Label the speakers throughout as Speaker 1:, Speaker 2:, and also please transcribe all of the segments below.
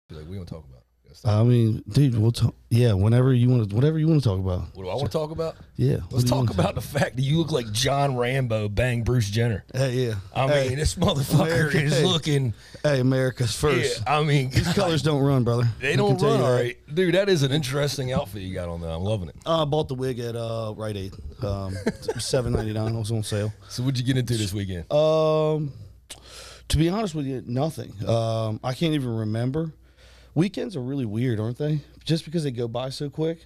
Speaker 1: Be like, we gonna talk about.
Speaker 2: I mean, dude, we'll talk. Yeah, whatever you want to talk about.
Speaker 1: What do I want to talk about?
Speaker 2: Yeah,
Speaker 1: let's talk about the fact that you look like John Rambo bang Bruce Jenner.
Speaker 2: Yeah.
Speaker 1: I mean, this motherfucker is looking.
Speaker 2: Hey, America's first.
Speaker 1: Yeah, I mean,
Speaker 2: these colors don't run, brother.
Speaker 1: They don't run, all right, dude. That is an interesting outfit you got on there. I'm loving it.
Speaker 2: I bought the wig at Rite Aid, $7.99. It was on sale.
Speaker 1: So, what'd you get into this weekend?
Speaker 2: To be honest with you, nothing. I can't even remember. Weekends are really weird, aren't they? Just because they go by so quick.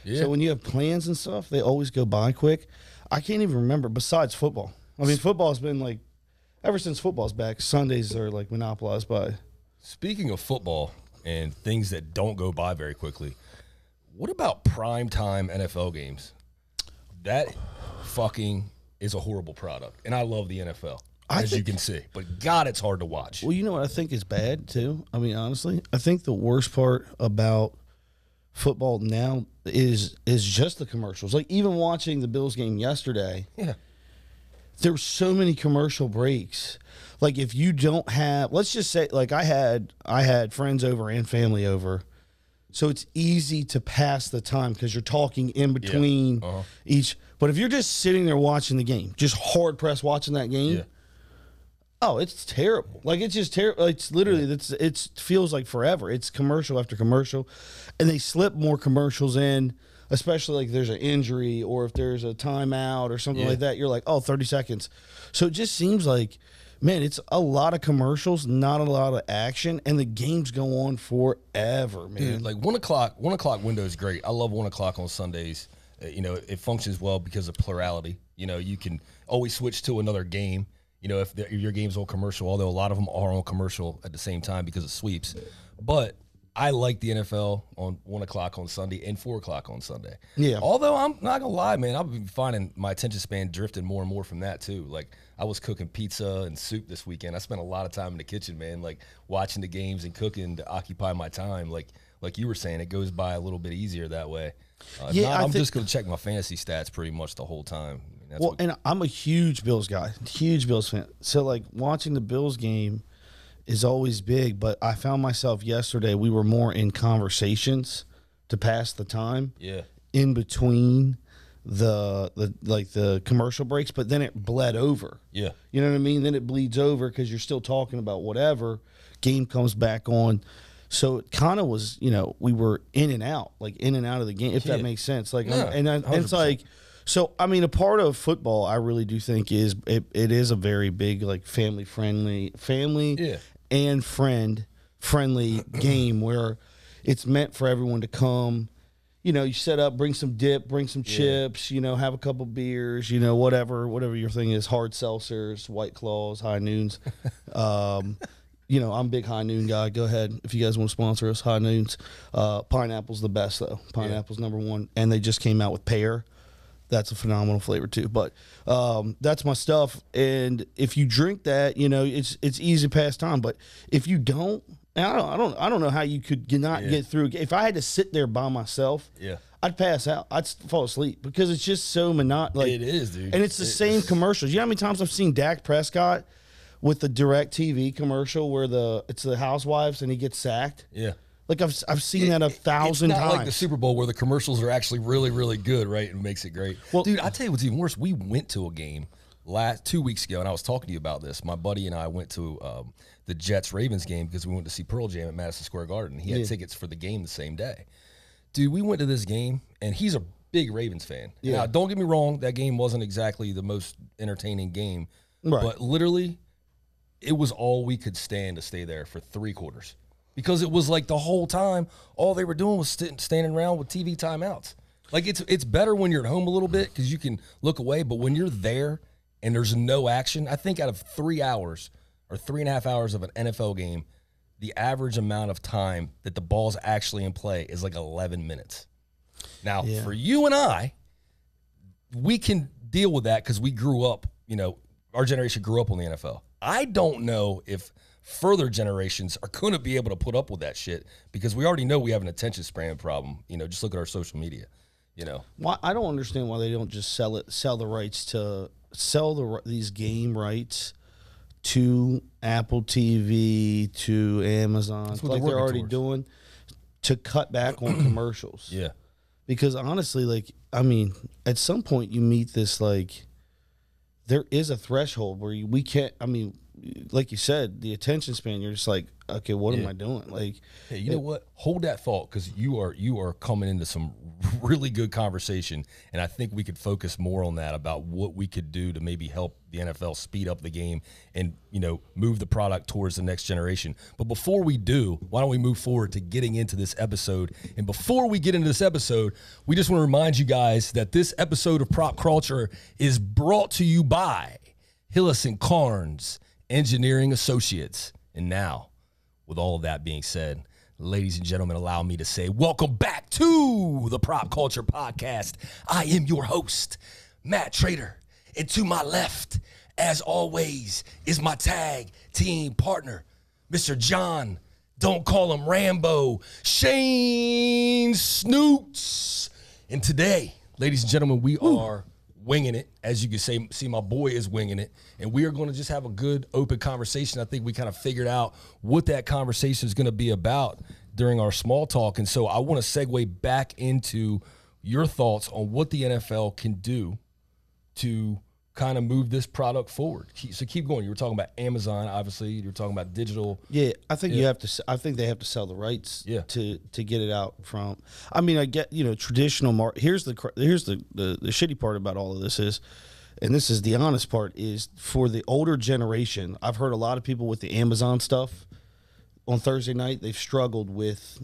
Speaker 2: Yeah. So when you have plans and stuff, they always go by quick. I can't even remember besides football. I mean, football's been like, ever since football's back, Sundays are like monopolized by.
Speaker 1: Speaking of football and things that don't go by very quickly, what about primetime NFL games? That fucking is a horrible product. And I love the NFL. As you can see. But, God, it's hard to watch.
Speaker 2: Well, you know what I think is bad, too? I mean, honestly, I think the worst part about football now is just the commercials. Like, even watching the Bills game yesterday, there were so many commercial breaks. Like, if you don't have – let's just say, like, I had friends over and family over. So it's easy to pass the time because you're talking in between each. But if you're just sitting there watching the game, just hard-pressed watching that game – oh, it's terrible. Like, it's just terrible. It's literally, it feels like forever. It's commercial after commercial. And they slip more commercials in, especially like there's an injury or if there's a timeout or something like that. You're like, oh, 30 seconds. So it just seems like, man, it's a lot of commercials, not a lot of action, and the games go on forever, man.
Speaker 1: Dude, like 1 o'clock window is great. I love 1 o'clock on Sundays. It functions well because of plurality. You can always switch to another game. If your game's on commercial, although a lot of them are on commercial at the same time because of sweeps. But I like the NFL on 1 o'clock on Sunday and 4 o'clock on Sunday. Yeah. Although I'm not gonna lie, man, I've been finding my attention span drifting more and more from that too. Like I was cooking pizza and soup this weekend. I spent a lot of time in the kitchen, man, like watching the games and cooking to occupy my time. Like you were saying, it goes by a little bit easier that way. I'm just gonna check my fantasy stats pretty much the whole time.
Speaker 2: And I'm a huge Bills guy, huge Bills fan. So, like, watching the Bills game is always big, but I found myself yesterday, we were more in conversations to pass the time in between the commercial breaks, but then it bled over. Yeah. You know what I mean? Then it bleeds over because you're still talking about whatever. Game comes back on. So it kind of was, we were in and out of the game, if that makes sense. Like, and it's like, so, I mean, a part of football, I really do think is it is a very big, like, family and friendly game where it's meant for everyone to come. You set up, bring some dip, bring some chips, have a couple beers, whatever your thing is, hard seltzers, White Claws, High Noons. I'm a big High Noon guy. Go ahead if you guys want to sponsor us, High Noons. Pineapple's the best, though. Pineapple's number one. And they just came out with pear. That's a phenomenal flavor too. But that's my stuff. And if you drink that, it's easy to pass time. But if you don't, I don't know how you could not get through. If I had to sit there by myself, I'd pass out. I'd fall asleep because it's just so monotonous. Like,
Speaker 1: it is, dude.
Speaker 2: And it's the same commercials. You know how many times I've seen Dak Prescott with the DirecTV commercial where it's the housewives and he gets sacked? Yeah. Like, I've seen that 1,000 times.
Speaker 1: It's not like the Super Bowl where the commercials are actually really, really good, right? And makes it great. Well, dude, I tell you what's even worse. We went to a game 2 weeks ago, and I was talking to you about this. My buddy and I went to the Jets-Ravens game because we went to see Pearl Jam at Madison Square Garden. He had tickets for the game the same day. Dude, we went to this game, and he's a big Ravens fan. Yeah. Now, don't get me wrong. That game wasn't exactly the most entertaining game. Right. But literally, it was all we could stand to stay there for 3 quarters. Because it was like the whole time, all they were doing was standing around with TV timeouts. Like, it's better when you're at home a little bit because you can look away. But when you're there and there's no action, I think out of 3 hours or 3.5 hours of an NFL game, the average amount of time that the ball's actually in play is like 11 minutes. Now, for you and I, we can deal with that because we grew up, our generation grew up on the NFL. I don't know if further generations are going to be able to put up with that shit because we already know we have an attention span problem. Just look at our social media.
Speaker 2: Why I don't understand why they don't just sell the rights to these game rights to Apple TV, to Amazon, like they're already doing, to cut back on commercials.
Speaker 1: Yeah.
Speaker 2: Because honestly, like, I mean, at some point you meet this, like, there is a threshold where we can't, I mean, like you said, the attention span, you're just like, okay, what am I doing? Like,
Speaker 1: hey, you know what? Hold that thought, because you are coming into some really good conversation, and I think we could focus more on that, about what we could do to maybe help the NFL speed up the game and, you know, move the product towards the next generation. But before we do, why don't we move forward to getting into this episode? And before we get into this episode, we just want to remind you guys that this episode of Prop Culture is brought to you by Hillis & Carnes Engineering Associates. And now, with all of that being said, ladies and gentlemen, allow me to say welcome back to the Prop Culture Podcast. I am your host, Matt Trader. And to my left, as always, is my tag team partner, Mr. John, don't call him Rambo, Shane Snoots. And today, ladies and gentlemen, we are winging it. As you can see, my boy is winging it. And we are going to just have a good, open conversation. I think we kind of figured out what that conversation is going to be about during our small talk. And so I want to segue back into your thoughts on what the NFL can do to kind of move this product forward. So keep going. You were talking about Amazon, obviously. You were talking about digital.
Speaker 2: Yeah, I think you have to. I think they have to sell the rights to get it out from. I mean, I get, you know, traditional. Here's the shitty part about all of this is, and this is the honest part, is for the older generation. I've heard a lot of people with the Amazon stuff on Thursday night. They've struggled with.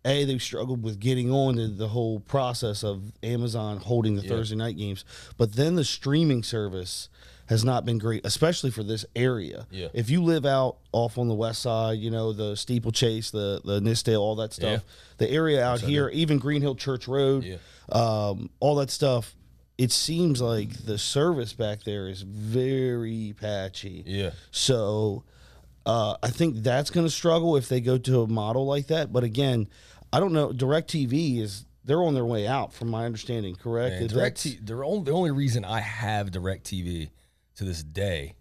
Speaker 2: They've struggled with getting on to the whole process of Amazon holding the Thursday night games. But then the streaming service has not been great, especially for this area. Yeah. If you live out off on the west side, you know, the Steeplechase, the Nistdale, all that stuff, the area out here, even Green Hill Church Road, all that stuff, it seems like the service back there is very patchy. Yeah. So I think that's going to struggle if they go to a model like that. But again, I don't know. DirecTV they're on their way out, from my understanding. Correct?
Speaker 1: The only reason I have DirecTV to this day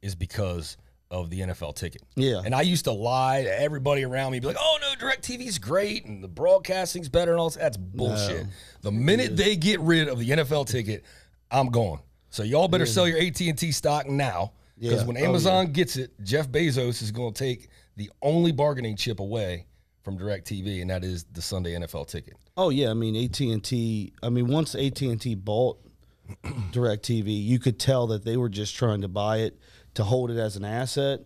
Speaker 1: is because of the NFL ticket. Yeah. And I used to lie to everybody around me, be like, "Oh no, DirecTV's great and the broadcasting's better and all that." That's bullshit. No, the minute they get rid of the NFL ticket, I'm gone. So y'all better sell your AT&T stock now, because when Amazon gets it, Jeff Bezos is going to take the only bargaining chip away from DirecTV, and that is the Sunday NFL ticket.
Speaker 2: Oh yeah, I mean AT&T. I mean, once AT&T bought DirecTV, you could tell that they were just trying to buy it to hold it as an asset,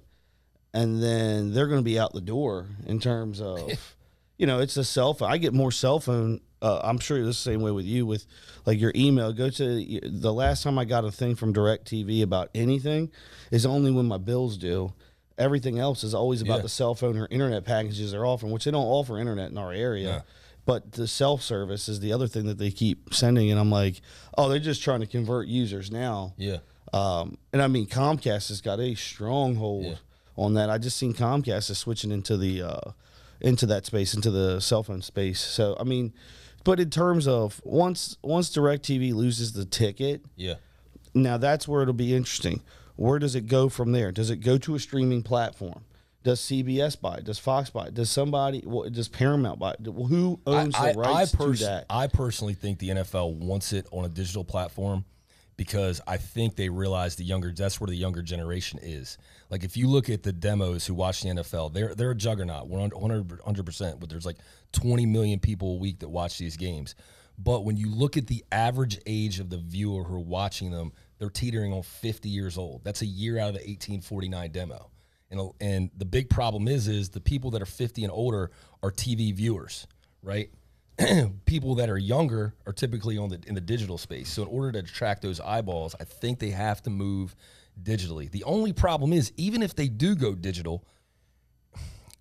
Speaker 2: and then they're going to be out the door in terms of, you know, it's a cell phone. I get more cell phone. I'm sure it's the same way with you, with like your email. Go to the last time I got a thing from DirecTV about anything is only when my bills due. Everything else is always about the cell phone or internet packages they're offering, which they don't offer internet in our area. Yeah. But the self-service is the other thing that they keep sending. And I'm like, oh, they're just trying to convert users now. Yeah. And I mean, Comcast has got a stronghold on that. I just seen Comcast is switching into that space, into the cell phone space. So, I mean, but in terms of once DirecTV loses the ticket, now that's where it'll be interesting. Where does it go from there? Does it go to a streaming platform? Does CBS buy it? Does Fox buy it? Does Paramount buy it? Who owns the rights to that?
Speaker 1: I personally think the NFL wants it on a digital platform, because I think they realize that's where the younger generation is. Like, if you look at the demos who watch the NFL, they're a juggernaut, 100%, but there's like 20 million people a week that watch these games. But when you look at the average age of the viewer who are watching them, they're teetering on 50 years old. That's a year out of the 1849 demo. And the big problem is the people that are 50 and older are TV viewers, right? People that are younger are typically in the digital space. So in order to attract those eyeballs, I think they have to move digitally. The only problem is, even if they do go digital,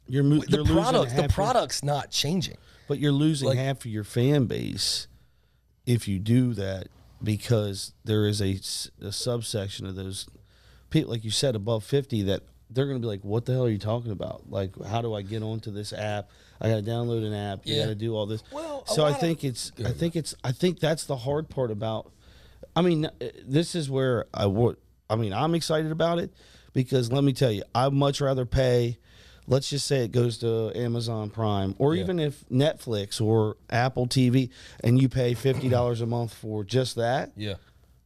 Speaker 1: the product's not changing.
Speaker 2: But you're losing half of your fan base if you do that, because there is a subsection of those people, like you said, above 50, that they're going to be like, what the hell are you talking about? Like, how do I get onto this app? I got to download an app. You got to do all this. Well, so I think that's the hard part about, I mean, this is where I'm excited about it, because let me tell you, I'd much rather pay. Let's just say it goes to Amazon Prime, or even if Netflix or Apple TV, and you pay $50 a month for just that.
Speaker 1: Yeah.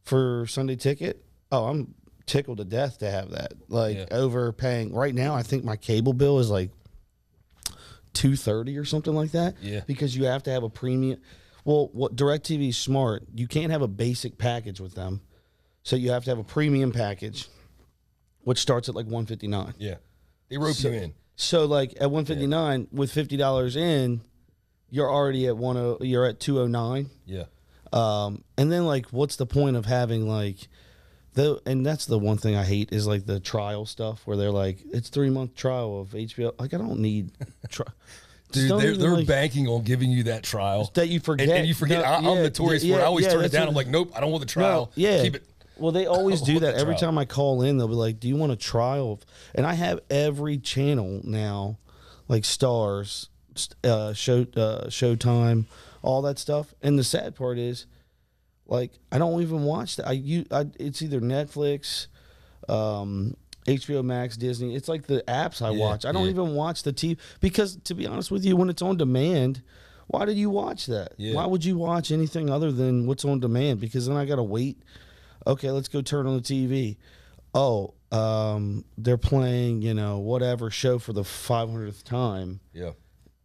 Speaker 2: For Sunday Ticket. Oh, I'm tickled to death to have that. Overpaying right now. I think my cable bill is like $230 or something like that.
Speaker 1: Yeah.
Speaker 2: Because you have to have a premium. Well, what DirecTV is smart. You can't have a basic package with them, so you have to have a premium package, which starts at like $159.
Speaker 1: Yeah. They rope you in.
Speaker 2: So like at $159 with $50 in, you're already at you're at $209.
Speaker 1: Yeah.
Speaker 2: And then like, what's the point of having like and that's the one thing I hate is like the trial stuff where they're like, it's 3-month trial of HBO. Like I don't need
Speaker 1: Dude, they're banking on giving you that trial
Speaker 2: that you forget,
Speaker 1: and you forget. I'm notorious for it. I always turn it down. I'm like, nope, I don't want the trial.
Speaker 2: No,
Speaker 1: keep it.
Speaker 2: Well, they always do that. Every time I call in, they'll be like, do you want a trial? And I have every channel now, like Stars, Showtime, all that stuff. And the sad part is, like, I don't even watch that. It's either Netflix, HBO Max, Disney. It's like the apps I watch. I don't even watch the TV because, to be honest with you, when it's on demand, why did you watch that? Yeah. Why would you watch anything other than what's on demand? Because then I got to wait. Okay, let's go turn on the TV. Oh, they're playing, whatever show for the 500th time.
Speaker 1: Yeah.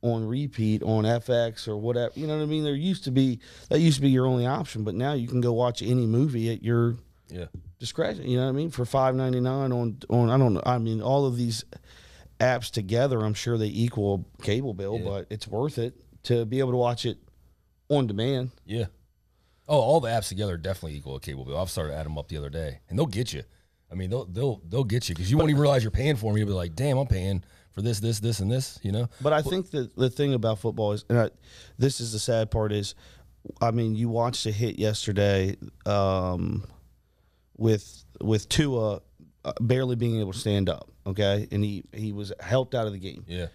Speaker 2: On repeat on FX or whatever. You know what I mean? That used to be your only option, but now you can go watch any movie at your discretion. You know what I mean? For $5.99 on I don't know. I mean, all of these apps together, I'm sure they equal a cable bill, but it's worth it to be able to watch it on demand.
Speaker 1: Yeah. Oh, all the apps together definitely equal a cable bill. I've started adding them up the other day, and they'll get you. I mean, they'll get you because you won't even realize you're paying for them. You'll be like, "Damn, I'm paying for this, and this."
Speaker 2: But I think that the thing about football is, and this is the sad part is, I mean, you watched a hit yesterday with Tua barely being able to stand up. Okay, and he was helped out of the game.
Speaker 1: Yeah,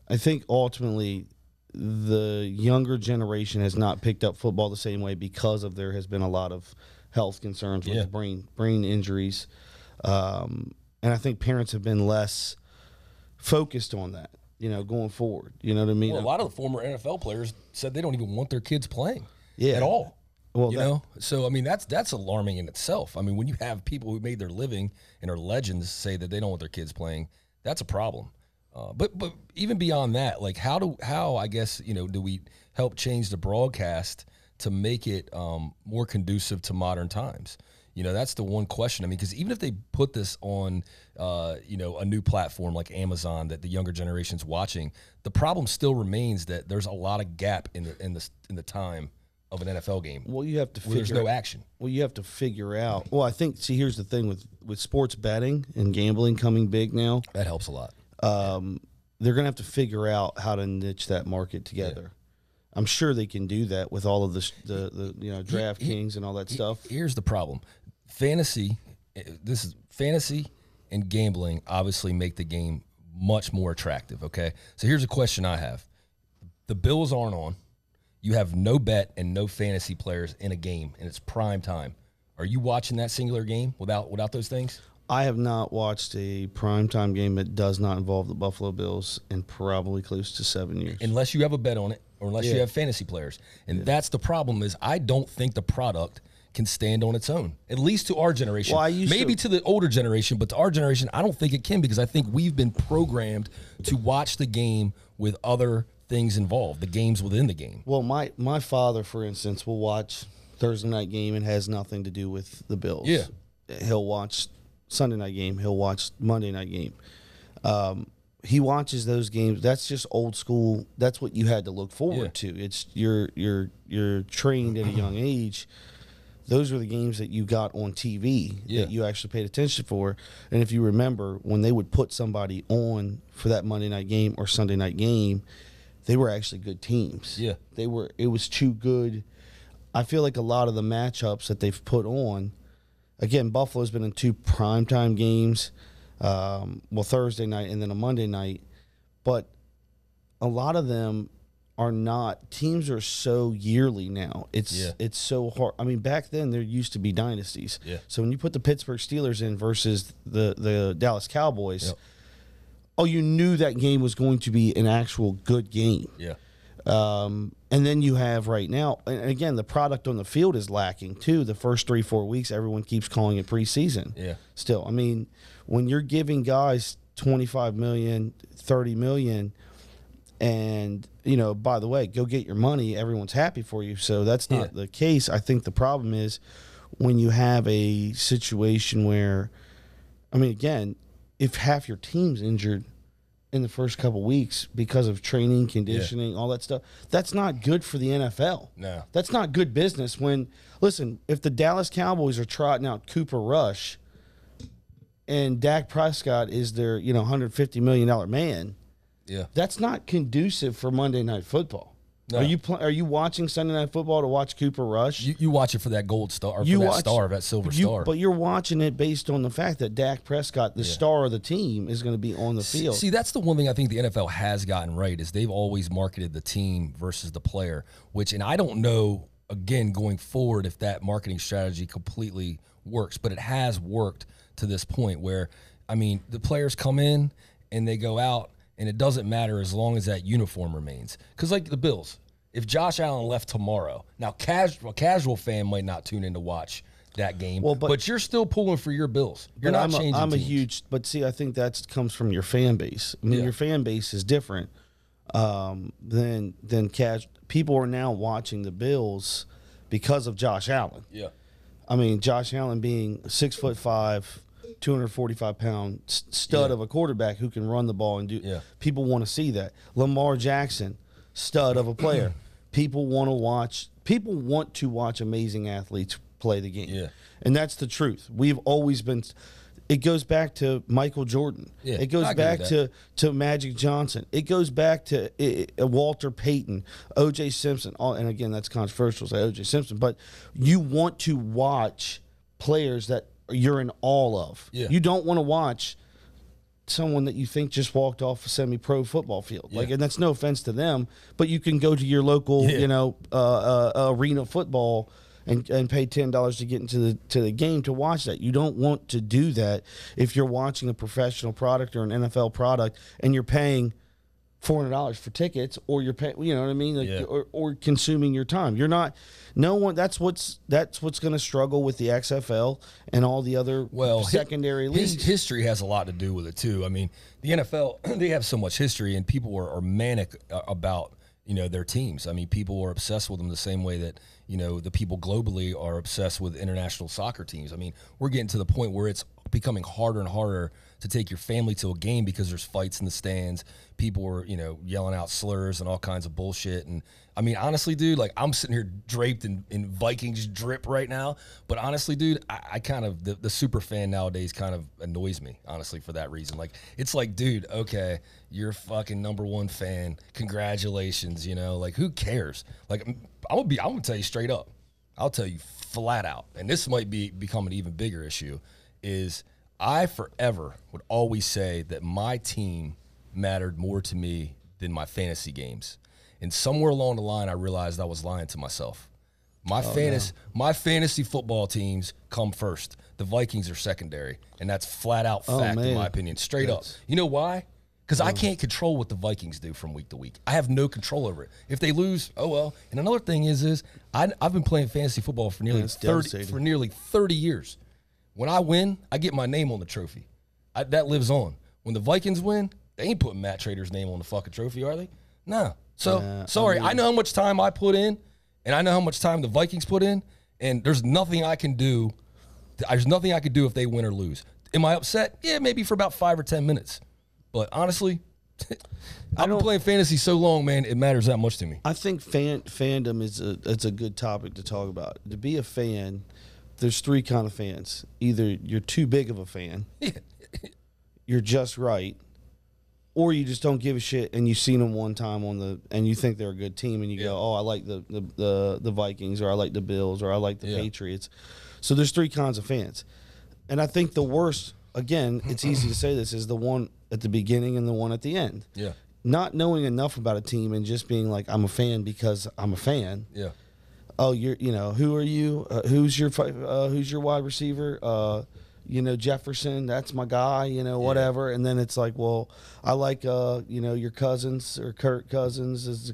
Speaker 2: I think ultimately, the younger generation has not picked up football the same way because there has been a lot of health concerns with brain injuries. And I think parents have been less focused on that, going forward. You know what I mean?
Speaker 1: Well, a lot of the former NFL players said they don't even want their kids playing at all.
Speaker 2: Well,
Speaker 1: so I mean that's alarming in itself. I mean, when you have people who made their living and are legends say that they don't want their kids playing, that's a problem. But even beyond that, like how I guess do we help change the broadcast to make it more conducive to modern times? That's the one question. I mean, because even if they put this on a new platform like Amazon that the younger generation's watching, the problem still remains that there's a lot of gap in the time of an NFL game.
Speaker 2: Well, you have to figure
Speaker 1: there's no action.
Speaker 2: Well, you have to figure out. Well, I think here's the thing with sports betting and gambling coming big now.
Speaker 1: That helps a lot.
Speaker 2: They're going to have to figure out how to niche that market together. Yeah. I'm sure they can do that with all of the DraftKings and all that stuff.
Speaker 1: Here's the problem. Fantasy and gambling obviously make the game much more attractive, okay? So here's a question I have. The Bills aren't on. You have no bet and no fantasy players in a game, and it's prime time. Are you watching that singular game without those things?
Speaker 2: I have not watched a primetime game that does not involve the Buffalo Bills in probably close to 7 years.
Speaker 1: Unless you have a bet on it or unless you have fantasy players. And that's the problem is I don't think the product can stand on its own, at least to our generation.
Speaker 2: Well,
Speaker 1: maybe to the older generation, but to our generation, I don't think it can because I think we've been programmed to watch the game with other things involved, the games within the game.
Speaker 2: Well, my father, for instance, will watch Thursday night game and has nothing to do with the Bills.
Speaker 1: Yeah.
Speaker 2: He'll watch Sunday night game. He'll watch Monday night game. He watches those games. That's just old school. That's what you had to look forward to. It's you're trained at a young age. Those were the games that you got on TV that you actually paid attention for. And if you remember, when they would put somebody on for that Monday night game or Sunday night game, they were actually good teams.
Speaker 1: Yeah.
Speaker 2: It was too good. I feel like a lot of the matchups that they've put on, again, Buffalo's been in 2 primetime games, Thursday night and then a Monday night, but a lot of them are not. Teams are so yearly now. It's so hard. I mean, back then there used to be dynasties. Yeah. So when you put the Pittsburgh Steelers in versus the Dallas Cowboys, you knew that game was going to be an actual good game. Yeah. And then you have right now, and again, the product on the field is lacking too. The first 3-4 weeks, everyone keeps calling it preseason. Yeah. Still, I mean, when you're giving guys $25 million, $30 million, and, you know, by the way, go get your money, everyone's happy for you. So that's not the case. I think the problem is when you have a situation where, I mean, again, if half your team's injured in the first couple weeks because of training, conditioning, all that stuff, that's not good for the NFL. No. That's not good business when, listen, if the Dallas Cowboys are trotting out Cooper Rush and Dak Prescott is their, you know, $150 million man, that's not conducive for Monday Night Football. No. Are you watching Sunday Night Football to watch Cooper Rush?
Speaker 1: You watch it for that gold star, or for that silver star.
Speaker 2: But you're watching it based on the fact that Dak Prescott, the star of the team, is going to be on the field.
Speaker 1: See, that's the one thing I think the NFL has gotten right is they've always marketed the team versus the player, and I don't know, again, going forward if that marketing strategy completely works, but it has worked to this point where, I mean, the players come in and they go out, and it doesn't matter as long as that uniform remains. Because like the Bills, if Josh Allen left tomorrow, now a casual fan might not tune in to watch that game, but you're still pulling for your Bills. You're not changing
Speaker 2: I'm
Speaker 1: teams.
Speaker 2: A huge, but see, I think that comes from your fan base. I mean, your fan base is different than casual. People are now watching the Bills because of Josh Allen. Yeah. I mean, Josh Allen being 6'5", 245-pound stud of a quarterback who can run the ball and do. Yeah. People want to see that. Lamar Jackson, stud of a player. People want to watch amazing athletes play the game. Yeah. And that's the truth. We've always been. It goes back to Michael Jordan. Yeah, it goes back to Magic Johnson. It goes back to Walter Payton, O.J. Simpson. And again, that's controversial to say O.J. Simpson, but you want to watch players that you're in awe of. Yeah. You don't want to watch someone that you think just walked off a semi-pro football field. Yeah. And that's no offense to them, but you can go to your local, arena football and pay $10 to get into the game to watch that. You don't want to do that if you're watching a professional product or an NFL product and you're paying $400 for tickets, or you're paying, you know what I mean, or consuming your time. You're not. No one. That's what's going to struggle with the XFL and all the other secondary leagues.
Speaker 1: History has a lot to do with it too. I mean, the NFL, they have so much history, and people are manic about their teams. I mean, people are obsessed with them the same way that the people globally are obsessed with international soccer teams. I mean, we're getting to the point where it's becoming harder and harder to take your family to a game because there's fights in the stands. People are, yelling out slurs and all kinds of bullshit. And I mean, honestly, dude, like I'm sitting here draped in Vikings drip right now. But honestly, dude, I kind of, the super fan nowadays kind of annoys me, honestly, for that reason. Like, it's like, dude, okay, you're a fucking #1 fan. Congratulations, like who cares? Like, I'm gonna tell you straight up. I'll tell you flat out. And this might become an even bigger issue is I forever would always say that my team mattered more to me than my fantasy games. And somewhere along the line, I realized I was lying to myself. My fantasy football teams come first. The Vikings are secondary. And that's flat out fact in my opinion, straight up. You know why? Because I can't control what the Vikings do from week to week. I have no control over it. If they lose, oh well. And another thing is I've been playing fantasy football for nearly 30 years. When I win, I get my name on the trophy. That lives on. When the Vikings win, they ain't putting Matt Trader's name on the fucking trophy, are they? No. So, sorry, I know how much time I put in, and I know how much time the Vikings put in, and there's nothing I can do. There's nothing I can do if they win or lose. Am I upset? Yeah, maybe for about 5 or 10 minutes. But honestly, I've been playing fantasy so long, man, it matters that much to me.
Speaker 2: I think fandom it's a good topic to talk about. To be a fan, there's 3 kind of fans. Either you're too big of a fan, you're just right, or you just don't give a shit and you've seen them one time and you think they're a good team and you go, oh, I like the Vikings, or I like the Bills, or I like the Patriots. So there's 3 kinds of fans. And I think the worst, again, it's easy to say this, is the one at the beginning and the one at the end. Yeah. not knowing enough about a team and just being like, I'm a fan because I'm a fan.
Speaker 1: Yeah.
Speaker 2: Oh, who are you? Who's your wide receiver? Jefferson, that's my guy, whatever. And then it's like, well, I like, your Cousins or Kirk Cousins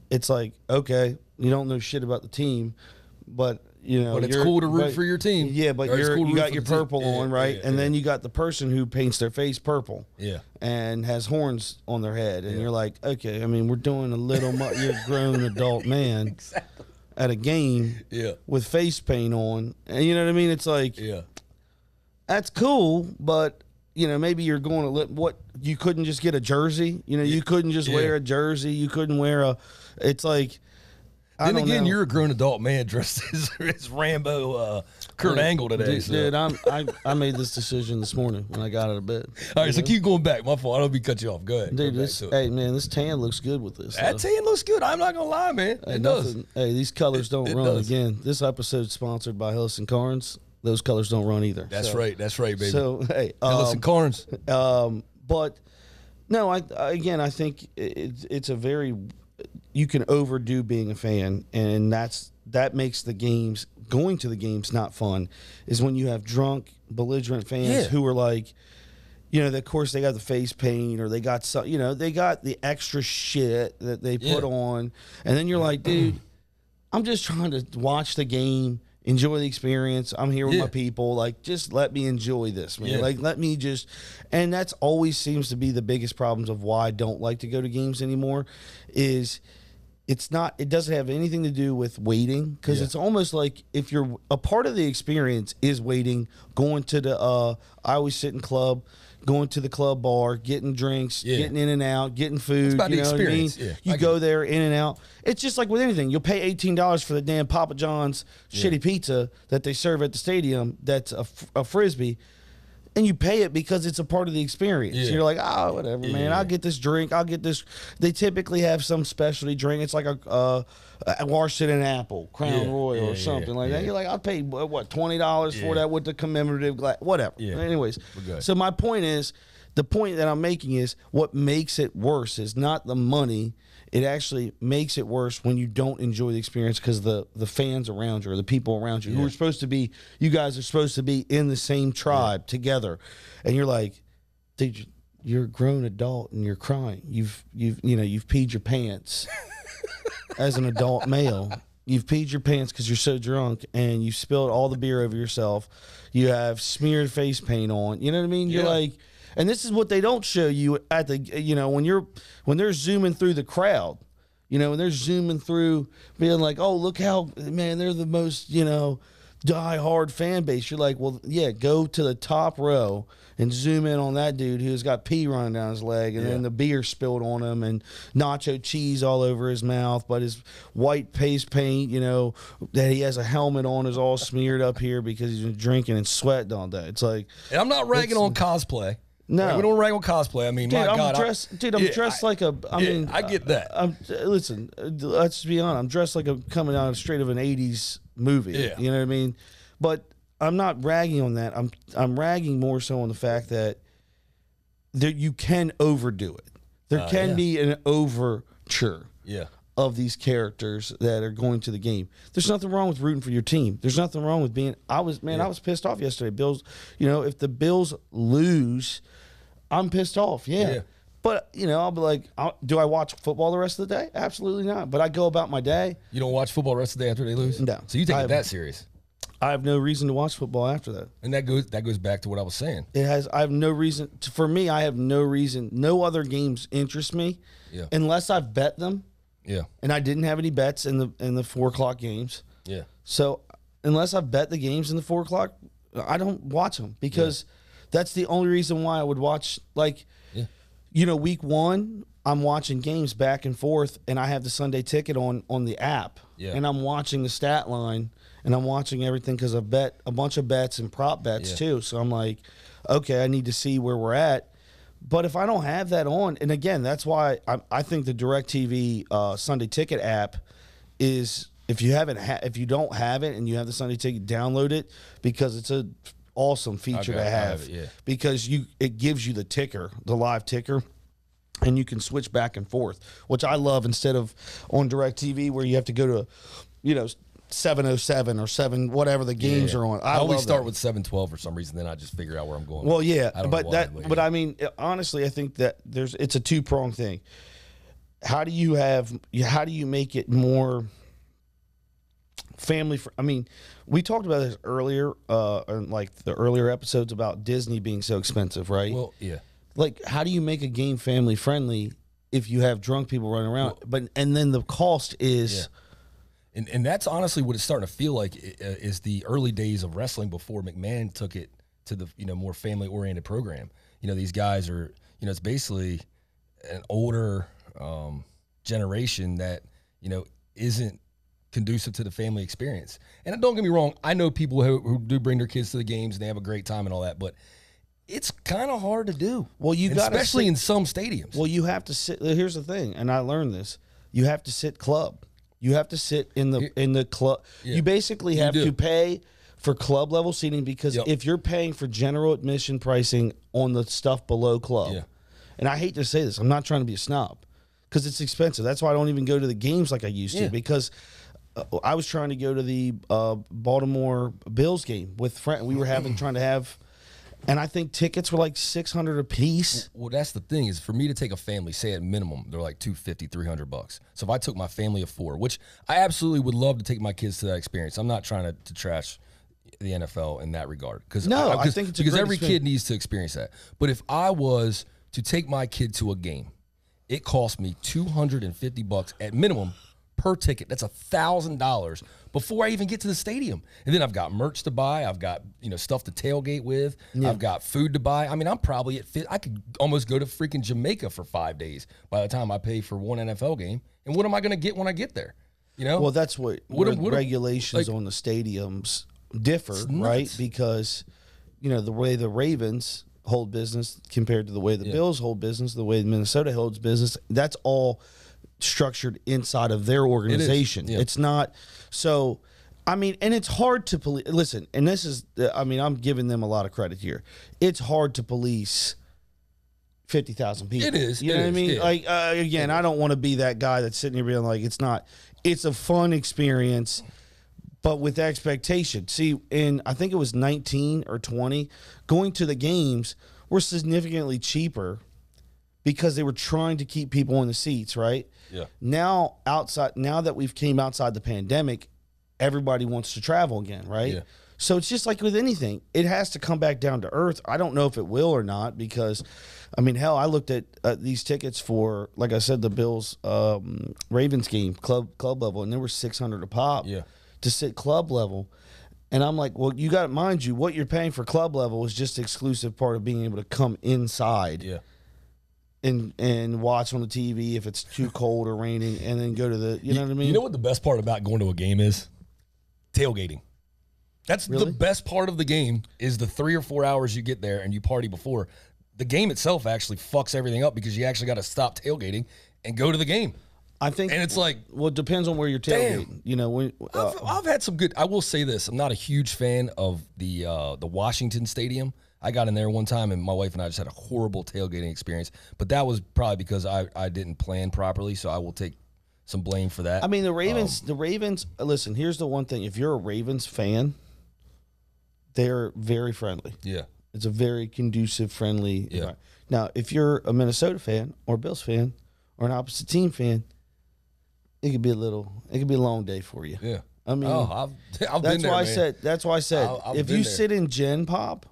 Speaker 2: it's like, okay, you don't know shit about the team, but
Speaker 1: but it's cool to root for your team.
Speaker 2: Yeah, but you got your purple on, right? And then you got the person who paints their face purple.
Speaker 1: Yeah.
Speaker 2: And has horns on their head. And you're like, okay, I mean, we're doing a little you're a grown adult man
Speaker 1: exactly.
Speaker 2: at a game with face paint on. And you know what I mean? It's like, that's cool, but maybe you're going to you couldn't just get a jersey. You couldn't just wear a jersey. You couldn't wear it's like,
Speaker 1: then again, you're a grown adult man dressed as Rambo Kurt Angle today.
Speaker 2: Dude, I made this decision this morning when I got out of bed.
Speaker 1: All right, so keep going back. My fault. I don't be cut you off. Go ahead.
Speaker 2: Dude, this tan looks good with this.
Speaker 1: That tan looks good. I'm not going to lie, man. It does.
Speaker 2: Hey, these colors don't run. Does. Again, this episode's sponsored by Hillis & Carnes. Those colors don't run either.
Speaker 1: That's right. That's right, baby.
Speaker 2: So, hey.
Speaker 1: Hillis & Carnes.
Speaker 2: But, no, I think it's a very... You can overdo being a fan, and that makes the games, going to the games, not fun, is when you have drunk, belligerent fans who are like, of course they got the face paint or they got some, they got the extra shit that they put on, and then you're like, dude, I'm just trying to watch the game, enjoy the experience. I'm here with my people. Like, just let me enjoy this, man. Like, let me just, and that's always seems to be the biggest problems of why I don't like to go to games anymore is it doesn't have anything to do with waiting, because it's almost like if you're a part of the experience is waiting, going to the, I always sit in club, going to the club bar, getting drinks, getting in and out, getting food.
Speaker 1: It's about the experience.
Speaker 2: What I mean? You go there, in and out. It's just like with anything. You'll pay $18 for the damn Papa John's shitty pizza that they serve at the stadium that's a Frisbee, and you pay it because it's a part of the experience. You're like, oh, whatever, man. I'll get this drink. I'll get this. They typically have some specialty drink. It's like a Washington Apple, Crown Royal, or something like that. You're like, I'll pay, what, $20 for that with the commemorative glass, whatever. Anyways, so my point is, the point that I'm making is what makes it worse is not the money. It actually makes it worse when you don't enjoy the experience because the fans around you or the people around you who are supposed to be, you guys are supposed to be in the same tribe together. And you're like, dude, you're a grown adult and you're crying. You've peed your pants as an adult male. You've peed your pants because you're so drunk and you spilled all the beer over yourself. You have smeared face paint on. You know what I mean? You're like, and this is what they don't show you at the, when they're zooming through the crowd, when they're zooming through being like, oh, look how, man, they're the most, die-hard fan base. You're like, well, go to the top row and zoom in on that dude who's got pee running down his leg and then the beer spilled on him and nacho cheese all over his mouth, but his white face paint, that he has a helmet on is all smeared up here because he's been drinking and sweating all day. It's like... And
Speaker 1: I'm not ragging on cosplay.
Speaker 2: No,
Speaker 1: like, we don't rag on cosplay. I mean,
Speaker 2: dude,
Speaker 1: I'm
Speaker 2: dressed like a.
Speaker 1: I get that.
Speaker 2: Listen, let's be honest. I'm dressed like I'm coming out straight of an '80s movie.
Speaker 1: Yeah.
Speaker 2: You know what I mean? But I'm not ragging on that. I'm ragging more so on the fact that you can overdo it. There can be an overture. Of these characters that are going to the game. There's nothing wrong with rooting for your team. There's nothing wrong with being. I was pissed off yesterday. Bills. If the Bills lose, I'm pissed off. But I'll be like, do I watch football the rest of the day? Absolutely not. But I go about my day.
Speaker 1: You don't watch football the rest of the day after they lose?
Speaker 2: No.
Speaker 1: So you take it that serious?
Speaker 2: I have no reason to watch football after that.
Speaker 1: And that goes back to what I was saying.
Speaker 2: I have no reason. For me, I have no reason. No other games interest me. Unless I've bet them. And I didn't have any bets in the 4:00 games. So unless I bet the games in the 4:00, I don't watch them because that's the only reason why I would watch. Like, week 1, I'm watching games back and forth, and I have the Sunday ticket on the app, and I'm watching the stat line, and I'm watching everything because I bet a bunch of bets and prop bets too. So I'm like, okay, I need to see where we're at. But if I don't have that on, and again, that's why I think the DirecTV Sunday Ticket app is, if you don't have it and you have the Sunday Ticket, download it because it's a awesome feature to have. Because it gives you the ticker, the live ticker. and you can switch back and forth, which I love, instead of on DirecTV where you have to go to, 707 or 7 whatever the games are on.
Speaker 1: I always start with 712 for some reason, then I just figure out where I'm going.
Speaker 2: Well, yeah, but I mean, honestly, I think that it's a two-pronged thing. How do you make it more family? I mean, we talked about this earlier, in like the earlier episodes about Disney being so expensive, right?
Speaker 1: Well, yeah.
Speaker 2: Like, how do you make a game family friendly if you have drunk people running around? And then the cost is.
Speaker 1: Yeah. And that's honestly what it's starting to feel like is the early days of wrestling before McMahon took it to the more family oriented program. These guys are it's basically an older generation that isn't conducive to the family experience. And don't get me wrong, I know people who do bring their kids to the games and they have a great time and all that, but it's kind of hard to do.
Speaker 2: Well,
Speaker 1: especially in some stadiums.
Speaker 2: Well, you have to sit. Here's the thing, and I learned this: you have to sit club. You have to sit in the club. Yeah. You basically have to pay for club level seating, because if you're paying for general admission pricing on the stuff below club, and I hate to say this, I'm not trying to be a snob, because it's expensive. That's why I don't even go to the games like I used to, because I was trying to go to the Baltimore Bills game with friends. We were trying to have. And I think tickets were like $600 a piece.
Speaker 1: Well, that's the thing, is for me to take a family, say at minimum, they're like $250, $300. So if I took my family of 4, which I absolutely would love to take my kids to that experience. I'm not trying to trash the NFL in that regard.
Speaker 2: I think it's
Speaker 1: because every kid needs to experience that. But if I was to take my kid to a game, it cost me $250 at minimum per ticket. That's $1,000 before I even get to the stadium. And then I've got merch to buy. I've got stuff to tailgate with. Yeah. I've got food to buy. I mean, I'm probably I could almost go to freaking Jamaica for 5 days by the time I pay for one NFL game. And what am I going to get when I get there?
Speaker 2: Well, that's what regulations on the stadiums differ, right? Because the way the Ravens hold business compared to the way the Bills hold business, the way Minnesota holds business, that's all structured inside of their organization. It's not so. I mean, and it's hard to police. Listen, and this is. I mean, I'm giving them a lot of credit here. It's hard to police 50,000 people.
Speaker 1: It is.
Speaker 2: You know what I mean? Yeah. Like again, I don't want to be that guy that's sitting here being like, it's not. It's a fun experience, but with expectation. See, I think it was 19 or 20, going to the games were significantly cheaper because they were trying to keep people in the seats, right?
Speaker 1: Yeah.
Speaker 2: Now that we've came outside the pandemic, everybody wants to travel again, right? Yeah. So it's just like with anything, it has to come back down to earth. I don't know if it will or not, because, I mean, hell, I looked at these tickets for, like I said, the Bills Ravens game club level, and they were $600 a pop to sit club level. And I'm like, well, you got to mind you, what you're paying for club level is just the exclusive part of being able to come inside. Yeah. And watch on the TV if it's too cold or raining, and then go to the, you know what I mean?
Speaker 1: You know what the best part about going to a game is? Tailgating. That's the best part of the game, is the 3 or 4 hours you get there and you party before. The game itself actually fucks everything up, because you actually got to stop tailgating and go to the game.
Speaker 2: I think,
Speaker 1: and it's like,
Speaker 2: well, it depends on where you're tailgating.
Speaker 1: I've had some good. I will say this: I'm not a huge fan of the Washington Stadium. I got in there one time, and my wife and I just had a horrible tailgating experience. But that was probably because I didn't plan properly, so I will take some blame for that.
Speaker 2: I mean, the Ravens. Listen, here's the one thing: if you're a Ravens fan, they're very friendly.
Speaker 1: Yeah,
Speaker 2: it's a very conducive, friendly. Yeah. Now, if you're a Minnesota fan or Bills fan or an opposite team fan, it could be a long day for you.
Speaker 1: Yeah,
Speaker 2: I mean,
Speaker 1: I've been there, man.
Speaker 2: That's why I said if you sit in Gen Pop.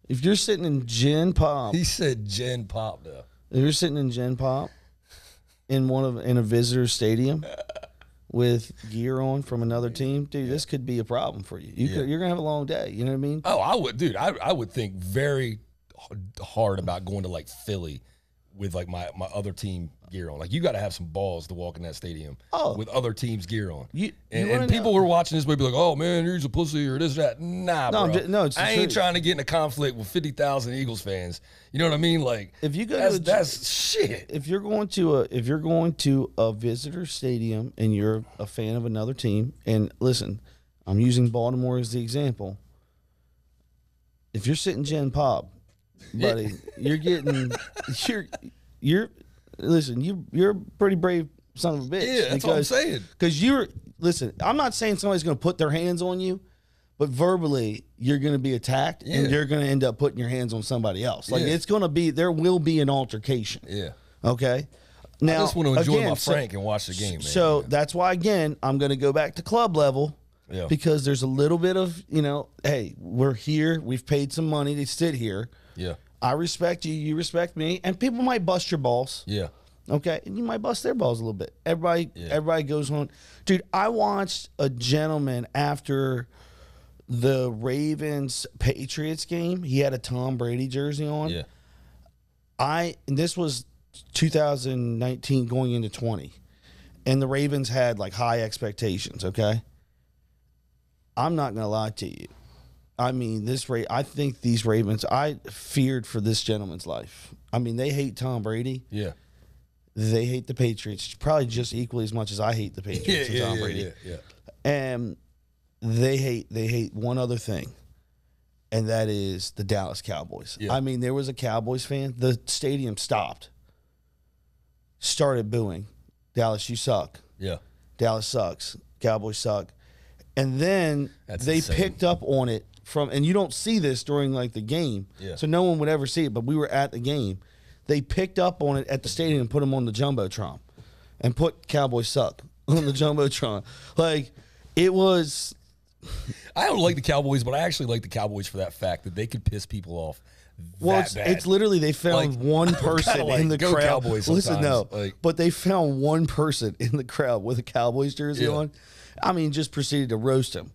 Speaker 2: If you're sitting in Gen Pop,
Speaker 1: he said Gen Pop though.
Speaker 2: If you're sitting in Gen Pop in a visitor stadium with gear on from another team, dude, this could be a problem for you. You're gonna have a long day. You know what I mean?
Speaker 1: Oh, I would, dude. I would think very hard about going to like Philly with like my other team gear on. Like, you got to have some balls to walk in that stadium with other teams' gear on. And people who are watching this may be like, "Oh man, he's a pussy," or this, that. Nah, bro. I ain't trying to get in a conflict with 50,000 Eagles fans. You know what I mean? Like,
Speaker 2: if you go
Speaker 1: that's shit.
Speaker 2: If you're going to a visitor stadium and you're a fan of another team, and listen, I'm using Baltimore as the example. If you're sitting Gen Pop, buddy, you're getting listen, you're a pretty brave son of a bitch.
Speaker 1: Yeah, that's what I'm saying.
Speaker 2: Because listen, I'm not saying somebody's going to put their hands on you, but verbally, you're going to be attacked, and you're going to end up putting your hands on somebody else. Like, it's going to be, there will be an altercation.
Speaker 1: Yeah.
Speaker 2: Okay? Now,
Speaker 1: I just want to enjoy my Frank and watch the game, man.
Speaker 2: So that's why, again, I'm going to go back to club level. Yeah. Because there's a little bit of, hey, we're here. We've paid some money to sit here.
Speaker 1: Yeah.
Speaker 2: I respect you. You respect me. And people might bust your balls. Yeah. Okay. And you might bust their balls a little bit. Everybody goes on. Dude, I watched a gentleman after the Ravens-Patriots game. He had a Tom Brady jersey on. Yeah. And this was 2019 going into 20. And the Ravens had, like, high expectations, okay? I'm not going to lie to you. I mean, I think these Ravens, I feared for this gentleman's life. I mean, they hate Tom Brady. Yeah. They hate the Patriots probably just equally as much as I hate the Patriots and Tom Brady. Yeah. And they hate one other thing, and that is the Dallas Cowboys. Yeah. I mean, there was a Cowboys fan. The stadium started booing. Dallas, you suck. Yeah. Dallas sucks. Cowboys suck. And then they picked up on it and you don't see this during like the game, so no one would ever see it, but we were at the game. They picked up on it at the stadium and put them on the Jumbotron and put Cowboys suck on the Jumbotron. Like, it was...
Speaker 1: I don't like the Cowboys, but I actually like the Cowboys for that fact that they could piss people off.
Speaker 2: It's literally they found one person in the crowd.
Speaker 1: Cowboys
Speaker 2: listen, no, but they found one person in the crowd with a Cowboys jersey on. I mean, just proceeded to roast him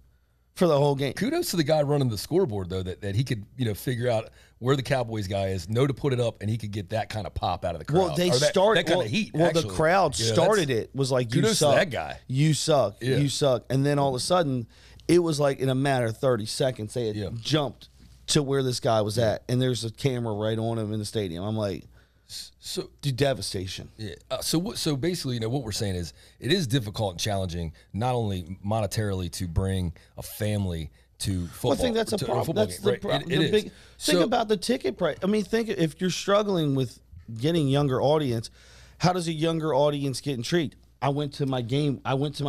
Speaker 2: for the whole game.
Speaker 1: Kudos to the guy running the scoreboard, though, that he could figure out where the Cowboys guy is, know to put it up, and he could get that kind of pop out of the crowd.
Speaker 2: Well, that kind of heat. Well, actually. The crowd started it. Was like, you suck.
Speaker 1: To that guy.
Speaker 2: You suck. Yeah. You suck. And then all of a sudden, it was like in a matter of 30 seconds, they had jumped to where this guy was at, and there's a camera right on him in the stadium. I'm like, devastation.
Speaker 1: Yeah. So basically, what we're saying is it is difficult and challenging, not only monetarily to bring a family to football.
Speaker 2: Well, I think that's a problem. That's the problem. Think about the ticket price. I mean, think if you're struggling with getting younger audience, how does a younger audience get intrigued? I went to my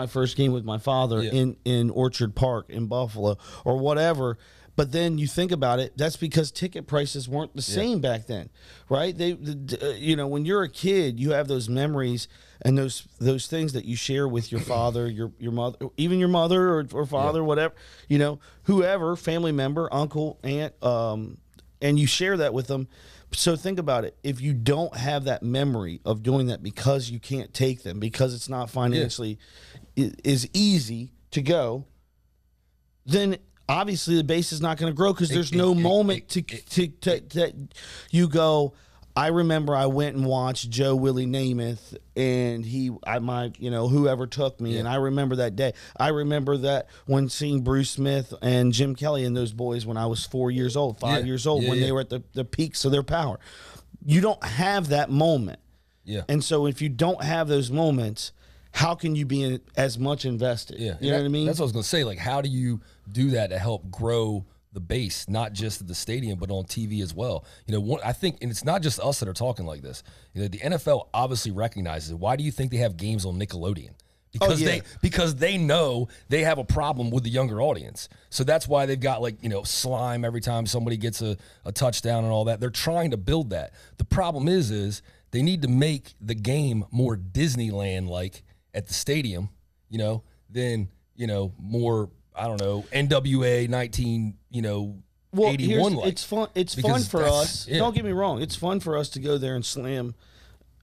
Speaker 2: first game with my father in Orchard Park in Buffalo or whatever. But then you think about it, that's because ticket prices weren't the same back then, right? When you're a kid, you have those memories and those things that you share with your father, your mother, even your mother or father, whatever, whoever, family member, uncle, aunt, and you share that with them. So think about it. If you don't have that memory of doing that because you can't take them, because it's not financially is easy to go, then obviously the base is not going to grow because there's no moment to you go. I remember I went and watched Joe Willie Namath, and whoever took me, and I remember that day. I remember that when seeing Bruce Smith and Jim Kelly and those boys when I was 4 years old, 5 years old, when they were at the peaks of their power. You don't have that moment, and so if you don't have those moments, how can you be as much invested? Yeah. You know what I mean?
Speaker 1: That's what I was going to say. Like, how do you do that to help grow the base, not just at the stadium, but on TV as well? I think, and it's not just us that are talking like this. The NFL obviously recognizes it. Why do you think they have games on Nickelodeon? Because they know they have a problem with the younger audience. So that's why they've got slime every time somebody gets a touchdown and all that. They're trying to build that. The problem is they need to make the game more Disneyland-like at the stadium, than, more, I don't know, NWA 1981 like.
Speaker 2: It's fun. It's fun for us. Yeah. Don't get me wrong. It's fun for us to go there and slam,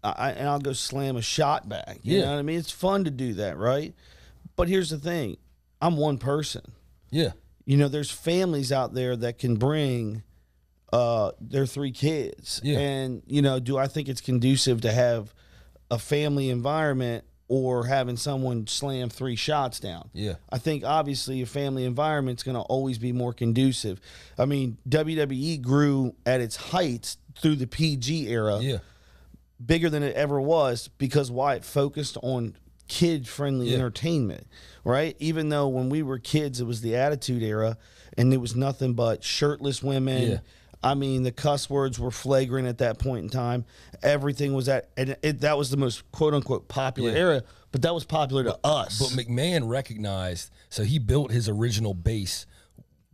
Speaker 2: and I'll go slam a shot back. You know what I mean? It's fun to do that, right? But here's the thing. I'm one person. Yeah. There's families out there that can bring their 3 kids. Yeah. And, do I think it's conducive to have a family environment or having someone slam 3 shots down? Yeah. I think obviously a family environment's going to always be more conducive. I mean, WWE grew at its heights through the PG era, bigger than it ever was, because why? It focused on kid-friendly entertainment, right? Even though when we were kids, it was the Attitude Era, and it was nothing but shirtless women, I mean, the cuss words were flagrant at that point in time. Everything was that was the most quote unquote popular era, but that was popular to us.
Speaker 1: But McMahon recognized, so he built his original base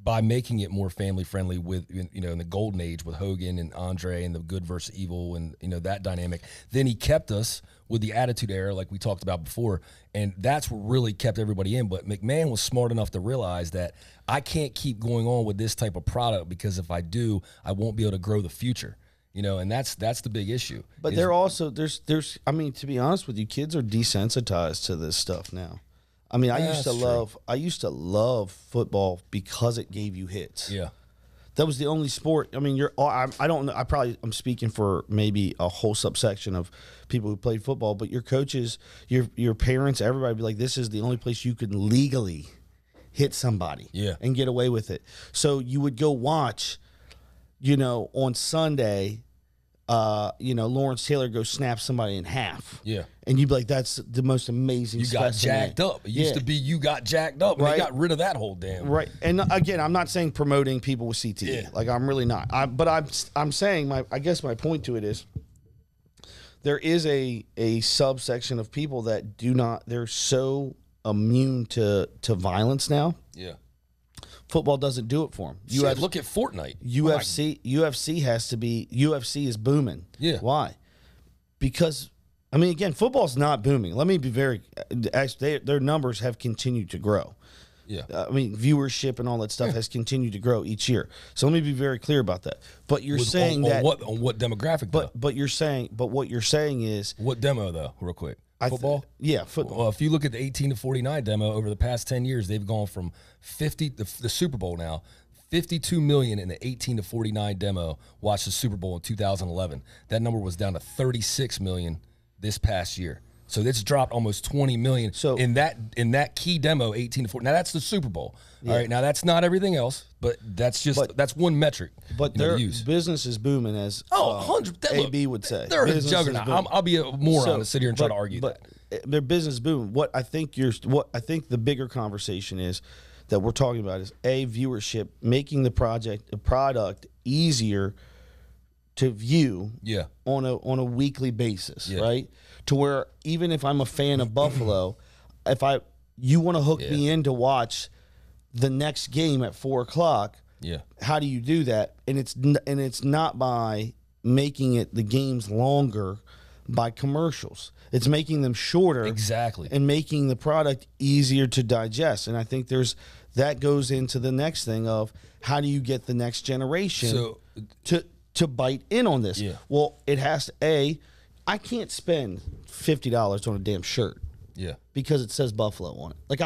Speaker 1: by making it more family friendly with, you know, in the golden age with Hogan and Andre and the good versus evil and, you know, that dynamic. Then he kept us with the Attitude Era, like we talked about before, and that's what really kept everybody in. But McMahon was smart enough to realize that I can't keep going on with this type of product, because if I do, I won't be able to grow the future. You know, and that's the big issue.
Speaker 2: But they're also there's I mean, to be honest with you, kids are desensitized to this stuff now. I mean, I used to love football because it gave you hits.
Speaker 1: Yeah.
Speaker 2: That was the only sport. I mean, I don't know. I'm speaking for maybe a whole subsection of people who played football, but your coaches, your parents, everybody would be like, this is the only place you could legally hit somebody and get away with it. So you would go watch, you know, on Sunday, you know, Lawrence Taylor go snap somebody in half.
Speaker 1: Yeah.
Speaker 2: And you'd be like, that's the most amazing
Speaker 1: You got jacked up. It used to be you got jacked up, and they got rid of that whole damn.
Speaker 2: Right. And again, I'm not saying promoting people with CTE. Yeah. Like, I'm really not. But I'm saying, I guess my point to it is, there is a subsection of people that they're so immune to violence now.
Speaker 1: Yeah.
Speaker 2: Football doesn't do it for them.
Speaker 1: Look at Fortnite.
Speaker 2: UFC has to be. UFC is booming.
Speaker 1: Yeah.
Speaker 2: Why? Because, I mean, again, football's not booming. Let me be very. Actually, their numbers have continued to grow.
Speaker 1: Yeah.
Speaker 2: I mean, viewership and all that stuff has continued to grow each year. So let me be very clear about that. But you're saying
Speaker 1: on what demographic?
Speaker 2: But what you're saying is
Speaker 1: what demo though? Real quick. Football?
Speaker 2: Yeah, football.
Speaker 1: Well, if you look at the 18 to 49 demo over the past 10 years, they've gone from 50, the Super Bowl now, 52 million in the 18 to 49 demo watched the Super Bowl in 2011. That number was down to 36 million this past year. So it's dropped almost 20 million in that key demo, 18 to 40. Now that's the Super Bowl. Yeah. All right, now that's not everything else, but that's one metric.
Speaker 2: But their business is booming, as AB would say.
Speaker 1: They're a juggernaut. I'll be a moron to sit here and try to argue that.
Speaker 2: Their business is booming. What I think the bigger conversation is that we're talking about is viewership, making the product easier to view on a weekly basis, right? To where even if I'm a fan of Buffalo, you want to hook me in to watch the next game at 4:00, how do you do that? And it's not by making the games longer by commercials. It's making them shorter,
Speaker 1: exactly,
Speaker 2: and making the product easier to digest. And I think that goes into the next thing of how do you get the next generation to bite in on this?
Speaker 1: Yeah.
Speaker 2: Well, it has to I can't spend $50 on a damn shirt.
Speaker 1: Yeah. Because
Speaker 2: it says Buffalo on it. Like,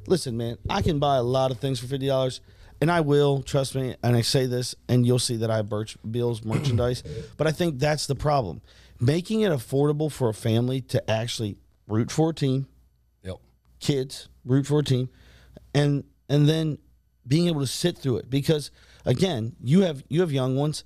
Speaker 2: listen, man, I can buy a lot of things for $50, and I will, trust me, and I say this, and you'll see that I have Bill's merchandise, but I think that's the problem. Making it affordable for a family to actually root for a team, kids, root for a team, and then being able to sit through it. Because, again, you have young ones.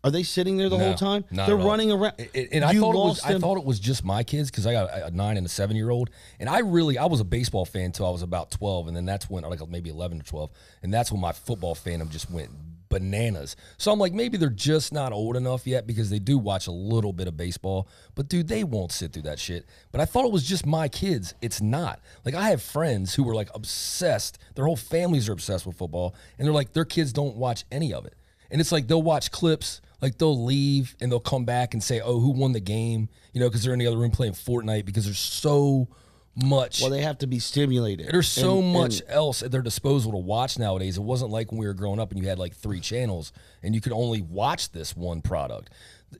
Speaker 2: Are they sitting there the whole time? They're running around.
Speaker 1: And I thought it was just my kids, because I got a 9 and a 7-year-old. And I was a baseball fan until I was about 12, and then that's when, like maybe 11 or 12, and that's when my football fandom just went bananas. So I'm like, maybe they're just not old enough yet, because they do watch a little bit of baseball. But dude, they won't sit through that shit. But I thought it was just my kids. It's not. Like, I have friends who were like obsessed. Their whole families are obsessed with football, and they're like, their kids don't watch any of it. And it's like they'll watch clips. Like, they'll leave and they'll come back and say, oh, who won the game? You know, because they're in the other room playing Fortnite, because there's so much.
Speaker 2: Well, they have to be stimulated.
Speaker 1: There's so much else at their disposal to watch nowadays. It wasn't like when we were growing up and you had like 3 channels and you could only watch this one product.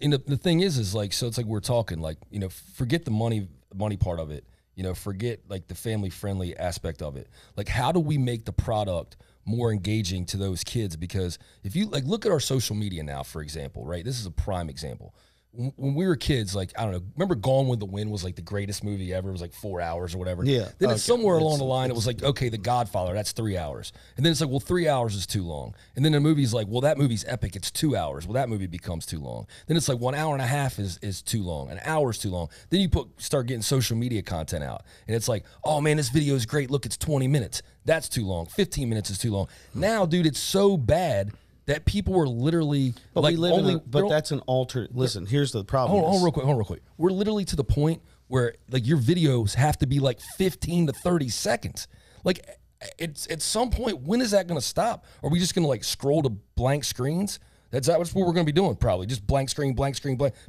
Speaker 1: And the thing is like, so it's like we're talking, like, you know, forget the money part of it. You know, forget like the family friendly aspect of it. Like, how do we make the product more engaging to those kids? Because if you like look at our social media now, for example, right? This is a prime example. When we were kids, like, I don't know, remember Gone with the Wind was like the greatest movie ever. It was like 4 hours or whatever.
Speaker 2: Yeah.
Speaker 1: Then it's somewhere along the line, it was like, okay, The Godfather, that's 3 hours. And then it's like, well, 3 hours is too long. And then the movie's like, well, that movie's epic, it's 2 hours. Well, that movie becomes too long. Then it's like 1 hour and a half is too long. An hour is too long. Then you start getting social media content out. And it's like, oh man, this video is great. Look, it's 20 minutes. That's too long. 15 minutes is too long. Now, dude, it's so bad that people were literally
Speaker 2: but
Speaker 1: like
Speaker 2: we live but that's an alternate. Listen, here's the problem.
Speaker 1: Hold on real quick. We're literally to the point where like your videos have to be like 15 to 30 seconds. Like it's at some point, when is that going to stop? Are we just going to like scroll to blank screens? That's what we're going to be doing probably. Just blank screen,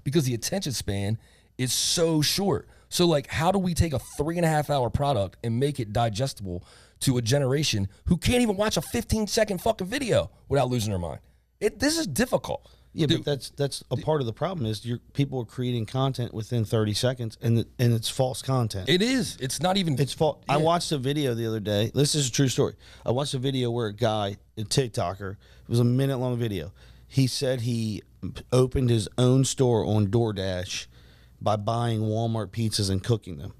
Speaker 1: because the attention span is so short. So like, how do we take a 3.5 hour product and make it digestible to a generation who can't even watch a 15-second fucking video without losing their mind? This is difficult.
Speaker 2: Yeah, dude, but that's a part of the problem is people are creating content within 30 seconds, and it's false content.
Speaker 1: It is. It's not even.
Speaker 2: It's false. Yeah. I watched a video the other day. This is a true story. I watched a video where a guy, a TikToker, it was a minute-long video. He said he opened his own store on DoorDash by buying Walmart pizzas and cooking them,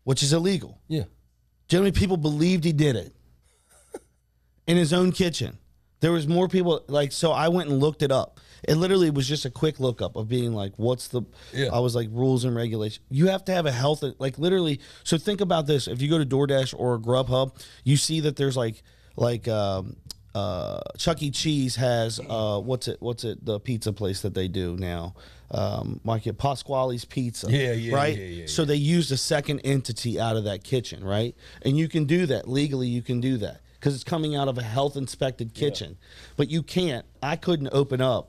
Speaker 2: which is illegal.
Speaker 1: Yeah.
Speaker 2: Do you know how many people believed he did it? In his own kitchen. There was more people, like, so I went and looked it up. It literally was just a quick lookup of being like, what's the, I was like, rules and regulations. You have to have a health, like literally, so think about this. If you go to DoorDash or Grubhub, you see that there's like Chuck E. Cheese has, what's it, the pizza place that they do now? Like Pasquale's Pizza. Right?
Speaker 1: Yeah.
Speaker 2: So they used a second entity out of that kitchen, right? And you can do that. Legally, you can do that because it's coming out of a health inspected kitchen. But you can't. I couldn't open up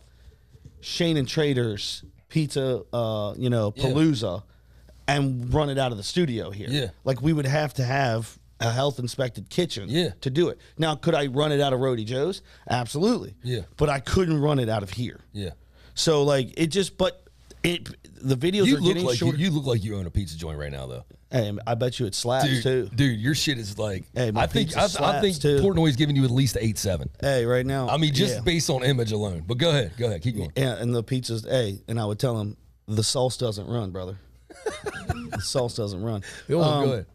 Speaker 2: Shane and Trader's Pizza, Palooza and run it out of the studio here.
Speaker 1: Yeah.
Speaker 2: Like we would have to have a health inspected kitchen to do it. Now, could I run it out of Rody Joe's? Absolutely.
Speaker 1: Yeah.
Speaker 2: But I couldn't run it out of here.
Speaker 1: Yeah.
Speaker 2: So like it just, the videos are getting shorter.
Speaker 1: You look like you own a pizza joint right now, though.
Speaker 2: Hey, I bet you it slaps too.
Speaker 1: Dude, your shit is like.
Speaker 2: Hey,
Speaker 1: I think Portnoy's giving you at least 8.7.
Speaker 2: Hey, right now.
Speaker 1: I mean, just based on image alone. But go ahead, keep going.
Speaker 2: Yeah, and the pizzas. Hey, and I would tell him the sauce doesn't run, brother. The sauce doesn't run.
Speaker 1: Go ahead.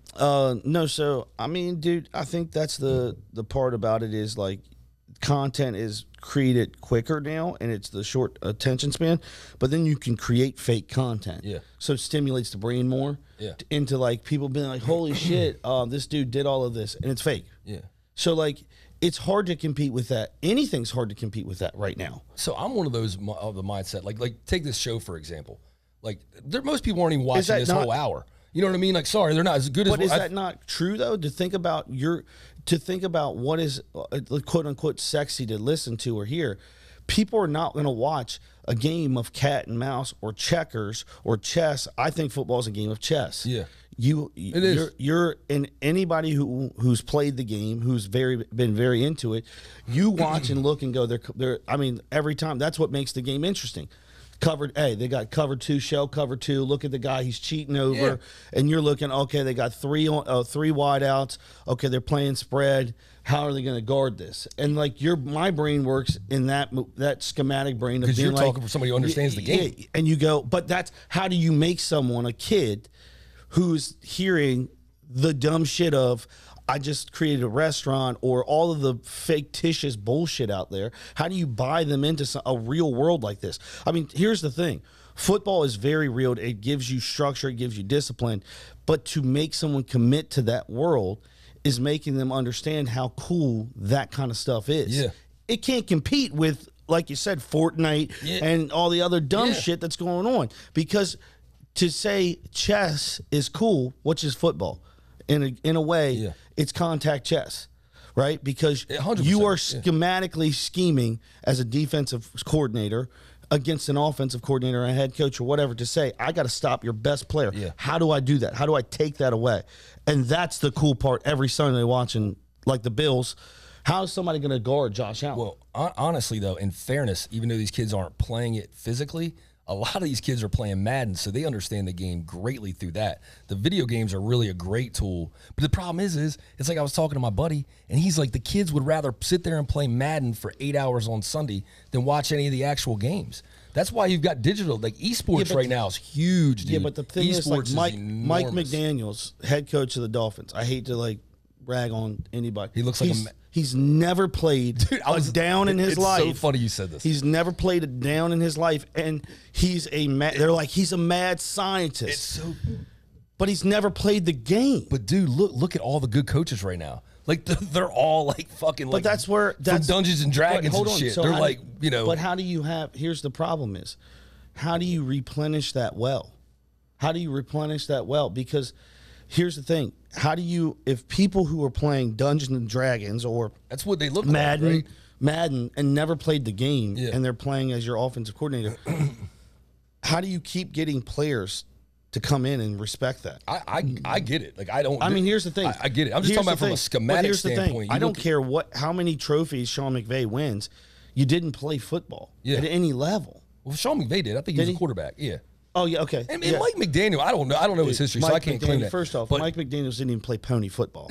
Speaker 2: No, so I mean, dude, I think that's the part about it is like content is created quicker now, and it's the short attention span. But then you can create fake content.
Speaker 1: Yeah.
Speaker 2: So it stimulates the brain more.
Speaker 1: Yeah.
Speaker 2: Into like people being like, holy shit, this dude did all of this, and it's fake.
Speaker 1: Yeah.
Speaker 2: So like, it's hard to compete with that. Anything's hard to compete with that right now.
Speaker 1: So I'm one of those of the mindset. Like take this show for example. Like most people aren't even watching this whole hour. You know what I mean? Like, sorry, they're not as good as.
Speaker 2: But is that not true though? To think about what is quote unquote sexy to listen to or hear. People are not going to watch a game of cat and mouse or checkers or chess. I think football is a game of chess.
Speaker 1: Yeah,
Speaker 2: you're and anybody who's played the game, who's been very into it, you watch and look and go. They're. I mean, every time that's what makes the game interesting. They got cover 2, shell cover 2. Look at the guy, he's cheating over, and you're looking. Okay, they got three wide outs. Okay, they're playing spread. How are they going to guard this? And like my brain works in that schematic brain of
Speaker 1: because you're talking for somebody who understands the game.
Speaker 2: Yeah, and you go, but that's how do you make someone, a kid, who's hearing the dumb shit of, I just created a restaurant, or all of the fictitious bullshit out there. How do you buy them into a real world like this? I mean, here's the thing. Football is very real. It gives you structure. It gives you discipline. But to make someone commit to that world is making them understand how cool that kind of stuff is.
Speaker 1: Yeah.
Speaker 2: It can't compete with, like you said, Fortnite and all the other dumb shit that's going on. Because to say chess is cool, which is football, in a way, it's contact chess, right? Because you are schematically scheming as a defensive coordinator against an offensive coordinator, a head coach, or whatever, to say, I got to stop your best player.
Speaker 1: Yeah.
Speaker 2: How do I do that? How do I take that away? And that's the cool part every Sunday watching, like the Bills. How is somebody going to guard Josh Allen?
Speaker 1: Well, honestly, though, in fairness, even though these kids aren't playing it physically, a lot of these kids are playing Madden, so they understand the game greatly through that. The video games are really a great tool. But the problem is it's like I was talking to my buddy, and he's like, the kids would rather sit there and play Madden for 8 hours on Sunday than watch any of the actual games. That's why you've got digital. Like, esports right now is huge, dude.
Speaker 2: Yeah, but the thing is, like, Mike McDaniels, head coach of the Dolphins, I hate to, like, rag on anybody.
Speaker 1: He looks like
Speaker 2: he's never played a down in his life.
Speaker 1: It's so funny you said this.
Speaker 2: He's never played a down in his life, and he's they're like, he's a mad scientist.
Speaker 1: It's so,
Speaker 2: but he's never played the game.
Speaker 1: But dude, look at all the good coaches right now. Like they're all like fucking.
Speaker 2: But that's where
Speaker 1: from Dungeons and Dragons and shit.
Speaker 2: So
Speaker 1: they're like, you know.
Speaker 2: But how do you have? Here's the problem: is how do you replenish that well? How do you replenish that well? Because here's the thing: how do you, if people who are playing Dungeons and Dragons or
Speaker 1: that's what they look
Speaker 2: Madden,
Speaker 1: like, right?
Speaker 2: Madden, and never played the game, and they're playing as your offensive coordinator, how do you keep getting players to come in and respect that?
Speaker 1: I get it. Like I don't.
Speaker 2: I mean, here's the thing.
Speaker 1: I get it. I'm just talking about from a schematic standpoint.
Speaker 2: I don't care how many trophies Sean McVay wins. You didn't play football at any level.
Speaker 1: Well, Sean McVay did. I think he was a quarterback. Yeah.
Speaker 2: Oh yeah, okay.
Speaker 1: And Mike McDaniel, I don't know his history, so I can't claim that.
Speaker 2: First off, Mike McDaniels didn't even play pony football.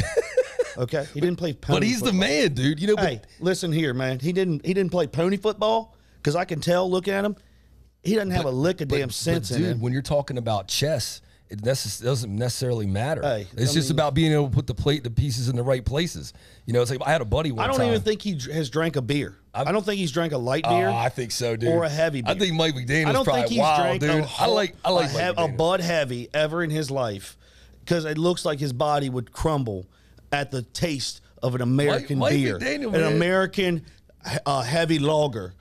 Speaker 2: Okay, he didn't play pony.
Speaker 1: But he's
Speaker 2: football.
Speaker 1: the man, dude. You know.
Speaker 2: Hey, listen here, man. He didn't play pony football because I can tell. Look at him. He doesn't have a lick of damn sense in him.
Speaker 1: Dude, when you're talking about chess, it doesn't necessarily matter.
Speaker 2: Hey,
Speaker 1: it's just about being able to put the pieces in the right places. You know, it's like I had a buddy one time.
Speaker 2: I don't even think he has drank a beer. I don't think he's drank a light beer.
Speaker 1: I think so, dude.
Speaker 2: Or a heavy beer.
Speaker 1: I think Mike McDaniel's probably wild, dude. I like
Speaker 2: a Bud Heavy ever in his life because it looks like his body would crumble at the taste of an American beer,
Speaker 1: McDaniel,
Speaker 2: an American heavy lager.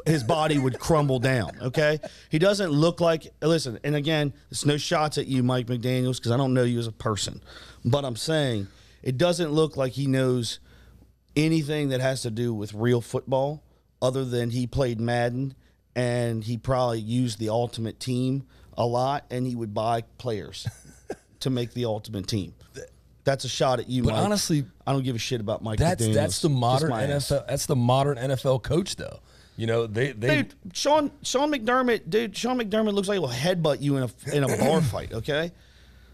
Speaker 2: His body would crumble down. Okay, he doesn't look like. Listen, and again, it's no shots at you, Mike McDaniels, because I don't know you as a person, but I'm saying it doesn't look like he knows anything that has to do with real football, other than he played Madden and he probably used the Ultimate Team a lot, and he would buy players to make the Ultimate Team. That's a shot at you,
Speaker 1: but
Speaker 2: Mike.
Speaker 1: Honestly,
Speaker 2: I don't give a shit about Mike McDaniels.
Speaker 1: That's the modern NFL. That's the modern NFL coach, though. You know,
Speaker 2: dude, Sean McDermott. Dude, Sean McDermott looks like he'll headbutt you in a bar fight. Okay,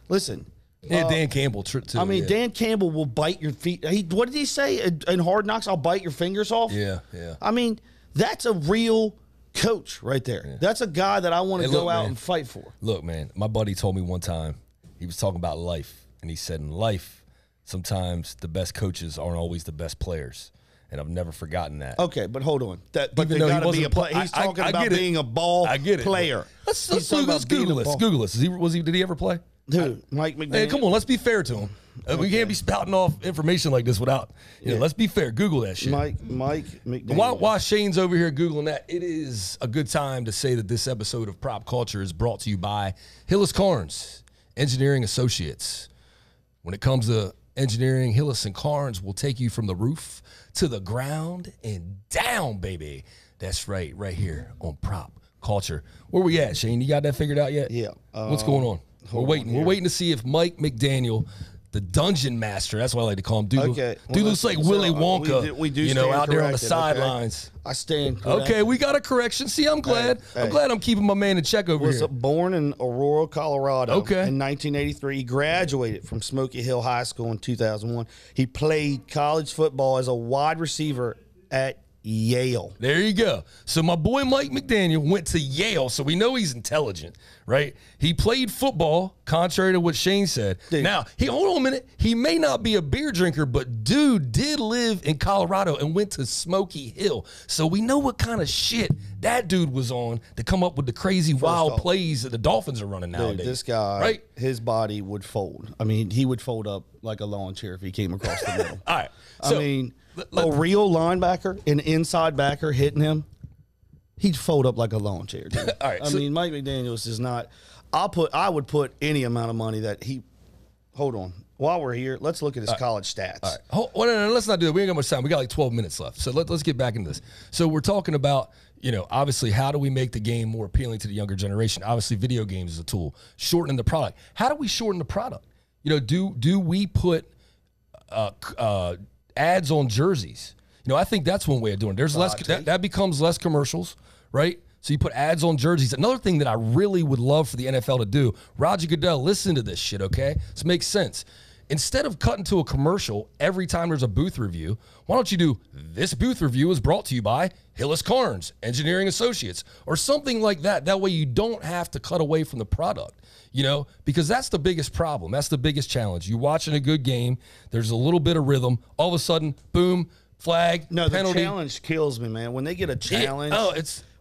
Speaker 2: listen.
Speaker 1: Yeah, Dan Campbell too.
Speaker 2: I mean, Dan Campbell will bite your feet. What did he say in Hard Knocks? I'll bite your fingers off.
Speaker 1: Yeah.
Speaker 2: I mean, that's a real coach right there. Yeah. That's a guy that I want to go out and fight for.
Speaker 1: Look, man, my buddy told me one time, he was talking about life, and he said in life, sometimes the best coaches aren't always the best players. And I've never forgotten that.
Speaker 2: Okay, but hold on. But they gotta be a player. He's talking about being a ball player.
Speaker 1: Let's Google this. Google this. Did he ever play?
Speaker 2: Dude, Mike McDaniel.
Speaker 1: Hey, come on, let's be fair to him. We can't be spouting off information like this without, you know, let's be fair. Google that shit.
Speaker 2: Mike McDaniel.
Speaker 1: While Shane's over here Googling that, it is a good time to say that this episode of Prop Culture is brought to you by Hillis Carnes, Engineering Associates. When it comes to engineering, Hillis and Carnes will take you from the roof to the ground and down, baby. That's right here on Prop Culture. Where we at, Shane? You got that figured out yet?
Speaker 2: Yeah.
Speaker 1: What's going on? We're waiting. We're waiting to see if Mike McDaniel, the Dungeon Master, that's what I like to call him. Dude looks like Willy Wonka,
Speaker 2: we do
Speaker 1: you know, out there on the
Speaker 2: okay?
Speaker 1: sidelines.
Speaker 2: I stand corrected.
Speaker 1: Okay, we got a correction. See, I'm glad. I'm glad I'm keeping my man in check over here.
Speaker 2: Was born in Aurora, Colorado.
Speaker 1: Okay.
Speaker 2: In 1983, he graduated from Smoky Hill High School in 2001. He played college football as a wide receiver at Yale.
Speaker 1: There you go. So my boy Mike McDaniel went to Yale, so we know he's intelligent, right? He played football, contrary to what Shane said.
Speaker 2: Dude.
Speaker 1: Now, hold on a minute. He may not be a beer drinker, but dude did live in Colorado and went to Smoky Hill. So we know what kind of shit that dude was on to come up with the crazy wild plays that the Dolphins are running nowadays.
Speaker 2: Dude, this guy,
Speaker 1: right?
Speaker 2: His body would fold. I mean, he would fold up like a lawn chair if he came across the middle.
Speaker 1: All right.
Speaker 2: So, I mean, a real linebacker, an inside backer hitting him, he'd fold up like a lawn chair, dude.
Speaker 1: All right.
Speaker 2: I mean, Mike McDaniels is not. I would put any amount of money that he. Hold on. While we're here, let's look at his college stats.
Speaker 1: All right. No, let's not do that. We ain't got much time. We got like 12 minutes left. So let's get back into this. So we're talking about, you know, obviously, how do we make the game more appealing to the younger generation? Obviously, video games is a tool. Shortening the product. How do we shorten the product? You know, do we put ads on jerseys? You know, I think that's one way of doing it. There's less that becomes less commercials, right? So you put ads on jerseys. Another thing that I really would love for the NFL to do, Roger Goodell, listen to this shit, okay? This makes sense. Instead of cutting to a commercial every time there's a booth review, why don't you do, this booth review is brought to you by Hillis Carnes, Engineering Associates, or something like that. That way you don't have to cut away from the product, you know, because that's the biggest problem. That's the biggest challenge. You're watching a good game, there's a little bit of rhythm, all of a sudden, boom, flag, penalty.
Speaker 2: The challenge kills me, man. When they get a challenge.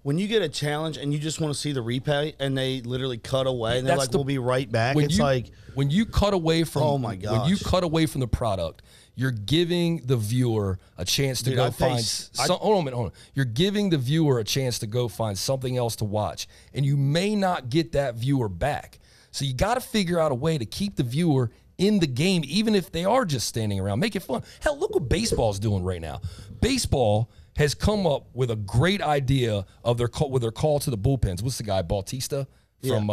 Speaker 2: when you get a challenge and you just want to see the replay and they literally cut away and they're like, we'll be right back. It's like
Speaker 1: when you cut away from
Speaker 2: oh my gosh.
Speaker 1: When you cut away from the product, you're giving the viewer a chance to go find hold on. You're giving the viewer a chance to go find something else to watch, and you may not get that viewer back. So you got to figure out a way to keep the viewer in the game, even if they are just standing around. Make it fun. Hell, look what baseball's doing right now. Baseball has come up with a great idea of their call to the bullpens. What's the guy, Bautista from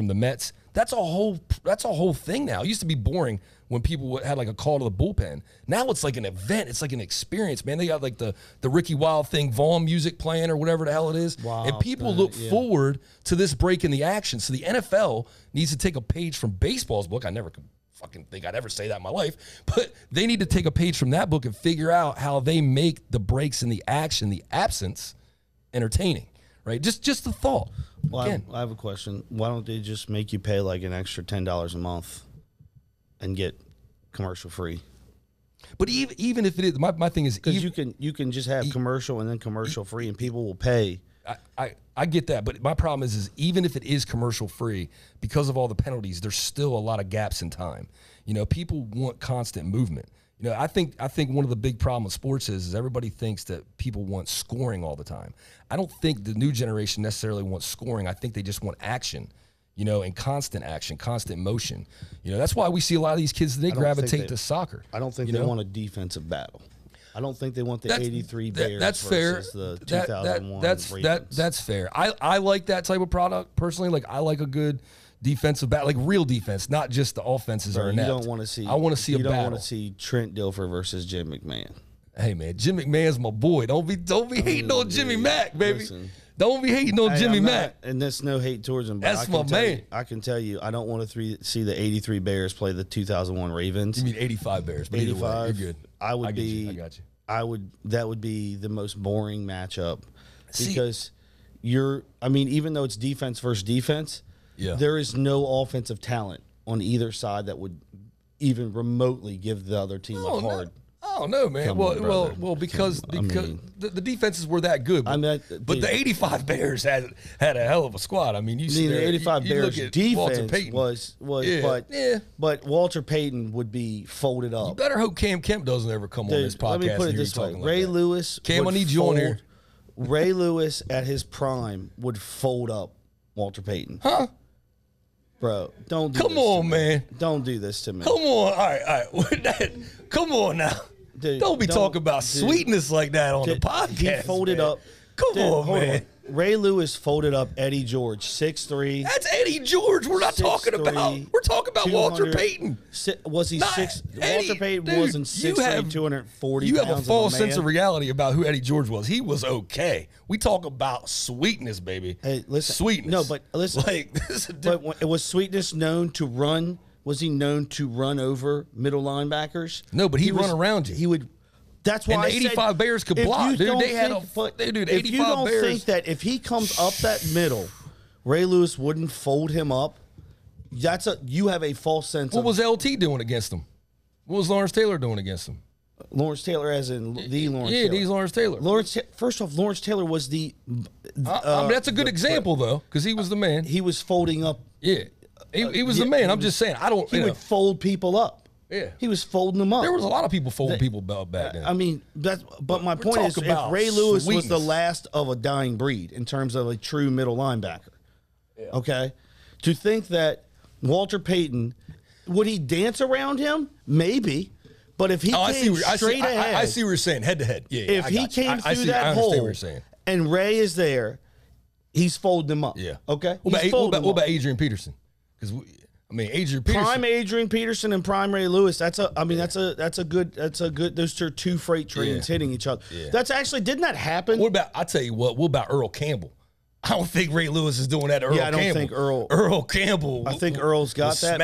Speaker 1: the Mets? That's a whole thing now. It used to be boring when people had like a call to the bullpen. Now it's like an event. It's like an experience, man. They got like the Ricky Wilde thing, Vaughn music playing or whatever the hell it is. Wow, and people look forward to this break in the action. So the NFL needs to take a page from baseball's book. I never could fucking think I'd ever say that in my life, but they need to take a page from that book and figure out how they make the breaks in the action, the absence, entertaining, right? Just the thought.
Speaker 2: Well, again, I have a question. Why don't they just make you pay like an extra $10 a month and get commercial free?
Speaker 1: But even if it is, my thing is,
Speaker 2: because you can just have commercial and then commercial free, and people will pay.
Speaker 1: I get that, but my problem is even if it is commercial free, because of all the penalties, there's still a lot of gaps in time. You know, people want constant movement. You know, I think one of the big problems with sports is everybody thinks that people want scoring all the time. I don't think the new generation necessarily wants scoring. I think they just want action, you know, and constant action, constant motion. You know, that's why we see a lot of these kids, they gravitate to soccer.
Speaker 2: I don't think they want a defensive battle. I don't think they want the 83 Bears versus the 2001 Ravens.
Speaker 1: That's fair. I like that type of product personally. Like, I like a good defensive battle, like real defense, not just the offenses are inept.
Speaker 2: You don't want to see.
Speaker 1: I want to see a battle.
Speaker 2: You don't want to see Trent Dilfer versus Jim McMahon.
Speaker 1: Hey man, Jim McMahon's my boy. Don't be hating on Jimmy Mack, baby. Listen, don't be hating on Jimmy Mack.
Speaker 2: And there's no hate towards him.
Speaker 1: That's my man.
Speaker 2: I can tell you, I don't want to see the 83 Bears play the 2001 Ravens.
Speaker 1: You mean 85 Bears?
Speaker 2: 85.
Speaker 1: You're good.
Speaker 2: I got
Speaker 1: you.
Speaker 2: That would be the most boring matchup because even though it's defense versus defense, there is no offensive talent on either side that would even remotely give the other team a hard.
Speaker 1: Oh no, man. Well, because the defenses were that good. But the 85 Bears had a hell of a squad. I mean,
Speaker 2: the 85 Bears defense but Walter Payton would be folded up.
Speaker 1: You better hope Cam Kemp doesn't ever come on this podcast.
Speaker 2: Let me put it this way: Ray Lewis.
Speaker 1: Cam, I need you on here.
Speaker 2: Ray Lewis at his prime would fold up Walter Payton.
Speaker 1: Huh?
Speaker 2: Bro, don't do
Speaker 1: come on, man.
Speaker 2: Don't do this to me.
Speaker 1: Come on. All right. Come on now. Dude, don't be talking about sweetness like that on the podcast. He
Speaker 2: folded up.
Speaker 1: Come on, man.
Speaker 2: Ray Lewis folded up Eddie George, 6'3".
Speaker 1: That's Eddie George. We're not talking about. We're talking about Walter Payton.
Speaker 2: Was he Walter Payton wasn't 6'3", 240
Speaker 1: You have a false sense of reality about who Eddie George was. He was okay. We talk about sweetness, baby.
Speaker 2: Hey, listen.
Speaker 1: Sweetness.
Speaker 2: No, but listen. But was Sweetness known to run? Was he known to run over middle linebackers?
Speaker 1: No, but he'd run around you.
Speaker 2: He would. That's why
Speaker 1: and the 85 Bears could block. Dude, they had dude, 85 Bears.
Speaker 2: If you don't think that if he comes up that middle, Ray Lewis wouldn't fold him up, you have a false sense.
Speaker 1: What was LT doing against him? What was Lawrence Taylor doing against him?
Speaker 2: Lawrence Taylor, as in the Lawrence Taylor.
Speaker 1: Yeah, he's Lawrence Taylor.
Speaker 2: First off, Lawrence Taylor was the.
Speaker 1: That's a good example, though, because he was the man.
Speaker 2: He was folding up.
Speaker 1: Yeah. He was the man. I'm just saying.
Speaker 2: He would fold people up.
Speaker 1: Yeah,
Speaker 2: he was folding them up.
Speaker 1: There was a lot of people folding people back then.
Speaker 2: I mean, but my point is, if Ray Lewis was the last of a dying breed in terms of a true middle linebacker, okay, to think that Walter Payton would he dance around him? Maybe, but if he came straight ahead,
Speaker 1: I see what you're saying, head to head. Yeah,
Speaker 2: if he came through that hole, and Ray is there, he's folding them up.
Speaker 1: Yeah,
Speaker 2: okay.
Speaker 1: What about Adrian Peterson? Because Adrian Peterson.
Speaker 2: Prime Adrian Peterson and prime Ray Lewis. That's a good. Those are two freight trains hitting each other. Yeah. That's actually didn't that happen?
Speaker 1: I'll tell you what about Earl Campbell? I don't think Ray Lewis is doing that to Earl Campbell.
Speaker 2: I don't think
Speaker 1: Earl Campbell.
Speaker 2: I think Earl's got that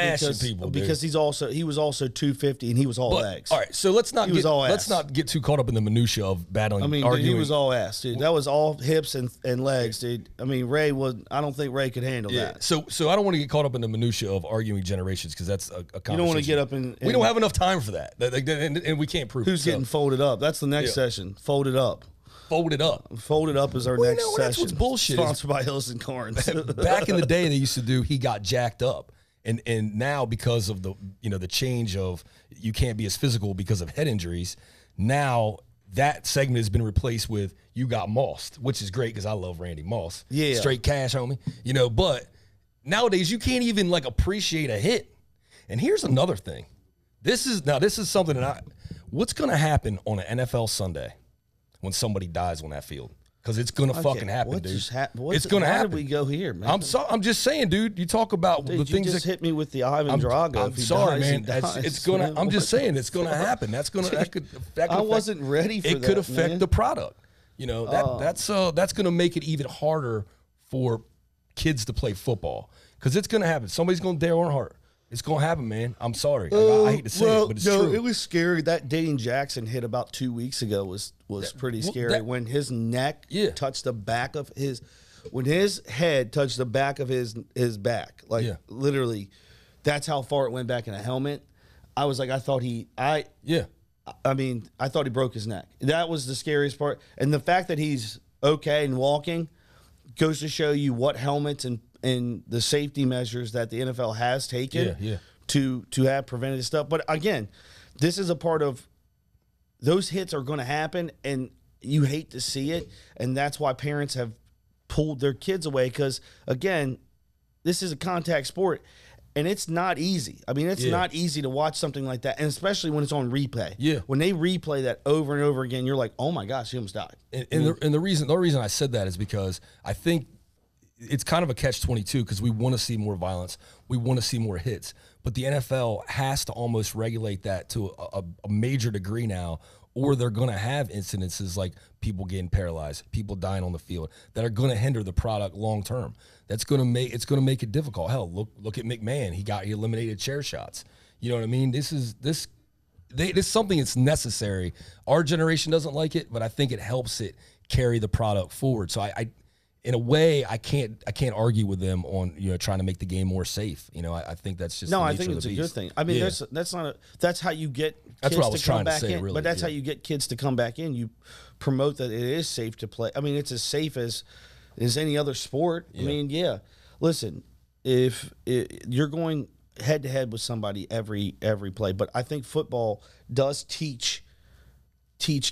Speaker 2: because he was also 250 and he was all legs.
Speaker 1: All right, so let's not get too caught up in the minutia of battling.
Speaker 2: I mean, dude, he was all ass, dude. That was all hips and legs, dude. I mean, Ray was. I don't think Ray could handle that.
Speaker 1: So I don't want to get caught up in the minutia of arguing generations because that's a conversation.
Speaker 2: You don't want to get up in.
Speaker 1: We don't have enough time for that, and we can't prove
Speaker 2: who's getting folded up. That's the next session. Folded up.
Speaker 1: folded up.
Speaker 2: Folded up is our next session.
Speaker 1: That's what's bullshit.
Speaker 2: Sponsored by Hills and Carnes.
Speaker 1: Back in the day, they used to do, he got jacked up. And now because of the change of you can't be as physical because of head injuries, now that segment has been replaced with you got mossed, which is great because I love Randy Moss.
Speaker 2: Yeah.
Speaker 1: Straight cash, homie. But nowadays you can't even like appreciate a hit. And here's another thing. This is something that what's going to happen on an NFL Sunday when somebody dies on that field? Because it's going to fucking happen, dude. It's going to happen.
Speaker 2: Why did we go here, man?
Speaker 1: I'm just saying, dude. You talk about the things
Speaker 2: you just hit me with the Ivan Drago.
Speaker 1: I'm sorry, man. It's going to. I'm just saying, it's going to happen. That's going to. That could
Speaker 2: I wasn't ready for that.
Speaker 1: It could affect the product. That's going to make it even harder for kids to play football because it's going to happen. Somebody's going to Dale Earnhardt. It's going to happen, man. I'm sorry. I hate to say it, but it's true.
Speaker 2: It was scary. That Dane Jackson hit about 2 weeks ago was pretty scary. When his neck touched the back of his – when his head touched the back of his back, literally, that's how far it went back in a helmet. I was like, I thought he broke his neck. That was the scariest part. And the fact that he's okay and walking goes to show you what helmets and the safety measures that the NFL has taken to have prevented stuff. But again, this is a part of those hits are going to happen, and you hate to see it, and that's why parents have pulled their kids away because, again, this is a contact sport, and it's not easy. I mean, it's not easy to watch something like that, and especially when it's on replay.
Speaker 1: Yeah.
Speaker 2: When they replay that over and over again, you're like, oh, my gosh, he almost died.
Speaker 1: And the reason I said that is because I think it's kind of a catch-22 because we want to see more violence. We want to see more hits. But the NFL has to almost regulate that to a major degree now, or they're going to have incidences like people getting paralyzed, people dying on the field that are going to hinder the product long term. It's going to make it difficult. Hell, look at McMahon. He eliminated chair shots. You know what I mean? This is something that's necessary. Our generation doesn't like it, but I think it helps it carry the product forward. So I in a way, I can't argue with them on trying to make the game more safe. I think that's just
Speaker 2: I think it's a good thing. I mean, that's how you get kids to come back in. Really, but that's how you get kids to come back in. You promote that it is safe to play. I mean, it's as safe as any other sport. Yeah. I mean, listen, if you're going head to head with somebody every play, but I think football does teach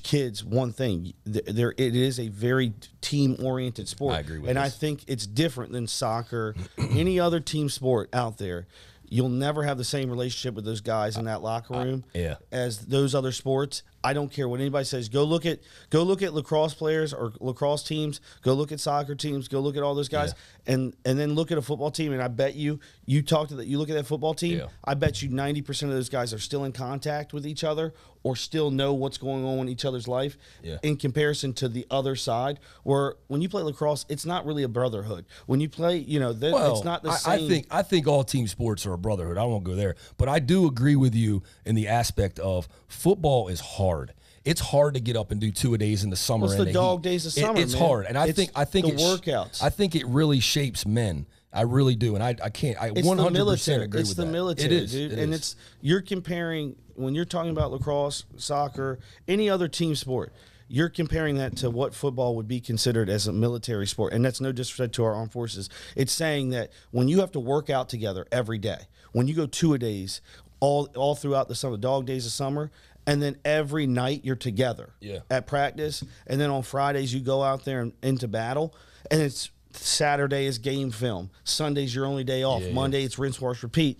Speaker 2: kids one thing. It is a very team-oriented sport. I agree with this. I think it's different than soccer, any other team sport out there. You'll never have the same relationship with those guys in that locker room as those other sports. I don't care what anybody says. Go look at lacrosse players or lacrosse teams. Go look at soccer teams. Go look at all those guys, and then look at a football team. And I bet you look at that football team. Yeah. I bet you 90% of those guys are still in contact with each other or still know what's going on in each other's life. Yeah. In comparison to the other side, where when you play lacrosse, it's not really a brotherhood. When you play, it's not the same.
Speaker 1: I think all team sports are a brotherhood. I won't go there, but I do agree with you in the aspect of football is hard. It's hard to get up and do 2-a-days in the summer.
Speaker 2: It's the dog days of summer.
Speaker 1: It's hard, and I think
Speaker 2: the workouts.
Speaker 1: I think it really shapes men. I really do, and I 100% agree with that.
Speaker 2: It's the military, it is, dude. And you're comparing when you're talking about lacrosse, soccer, any other team sport. You're comparing that to what football would be considered as a military sport, and that's no disrespect to our armed forces. It's saying that when you have to work out together every day, when you go 2-a-days all throughout the summer, dog days of summer. And then every night you're together at practice. And then on Fridays you go out there and into battle. And it's Saturday is game film. Sunday's your only day off. Monday it's rinse, wash, repeat.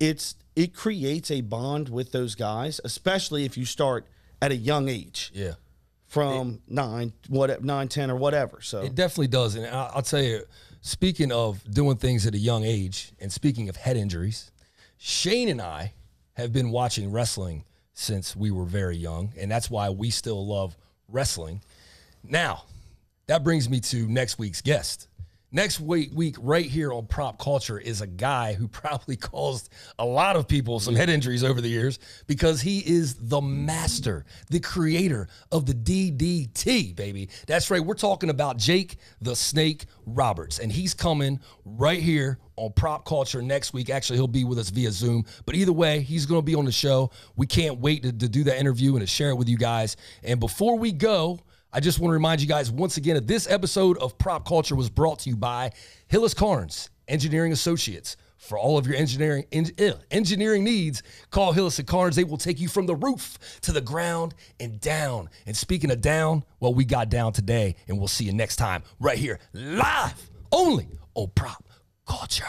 Speaker 2: It creates a bond with those guys, especially if you start at a young age. Yeah. From 9, 10 or whatever. So
Speaker 1: it definitely does. And I'll tell you, speaking of doing things at a young age and speaking of head injuries, Shane and I have been watching wrestling since we were very young, and that's why we still love wrestling. Now, that brings me to next week's guest. Next week, right here on Prop Culture, is a guy who probably caused a lot of people some head injuries over the years because he is the master, the creator of the DDT, baby. That's right. We're talking about Jake the Snake Roberts, and he's coming right here on Prop Culture next week. Actually, he'll be with us via Zoom, but either way, he's going to be on the show. We can't wait to do that interview and to share it with you guys. And before we go, I just want to remind you guys once again that this episode of Prop Culture was brought to you by Hillis Carnes Engineering Associates. For all of your engineering needs, call Hillis & Carnes. They will take you from the roof to the ground and down. And speaking of down, well, we got down today, and we'll see you next time right here live only on Prop Culture.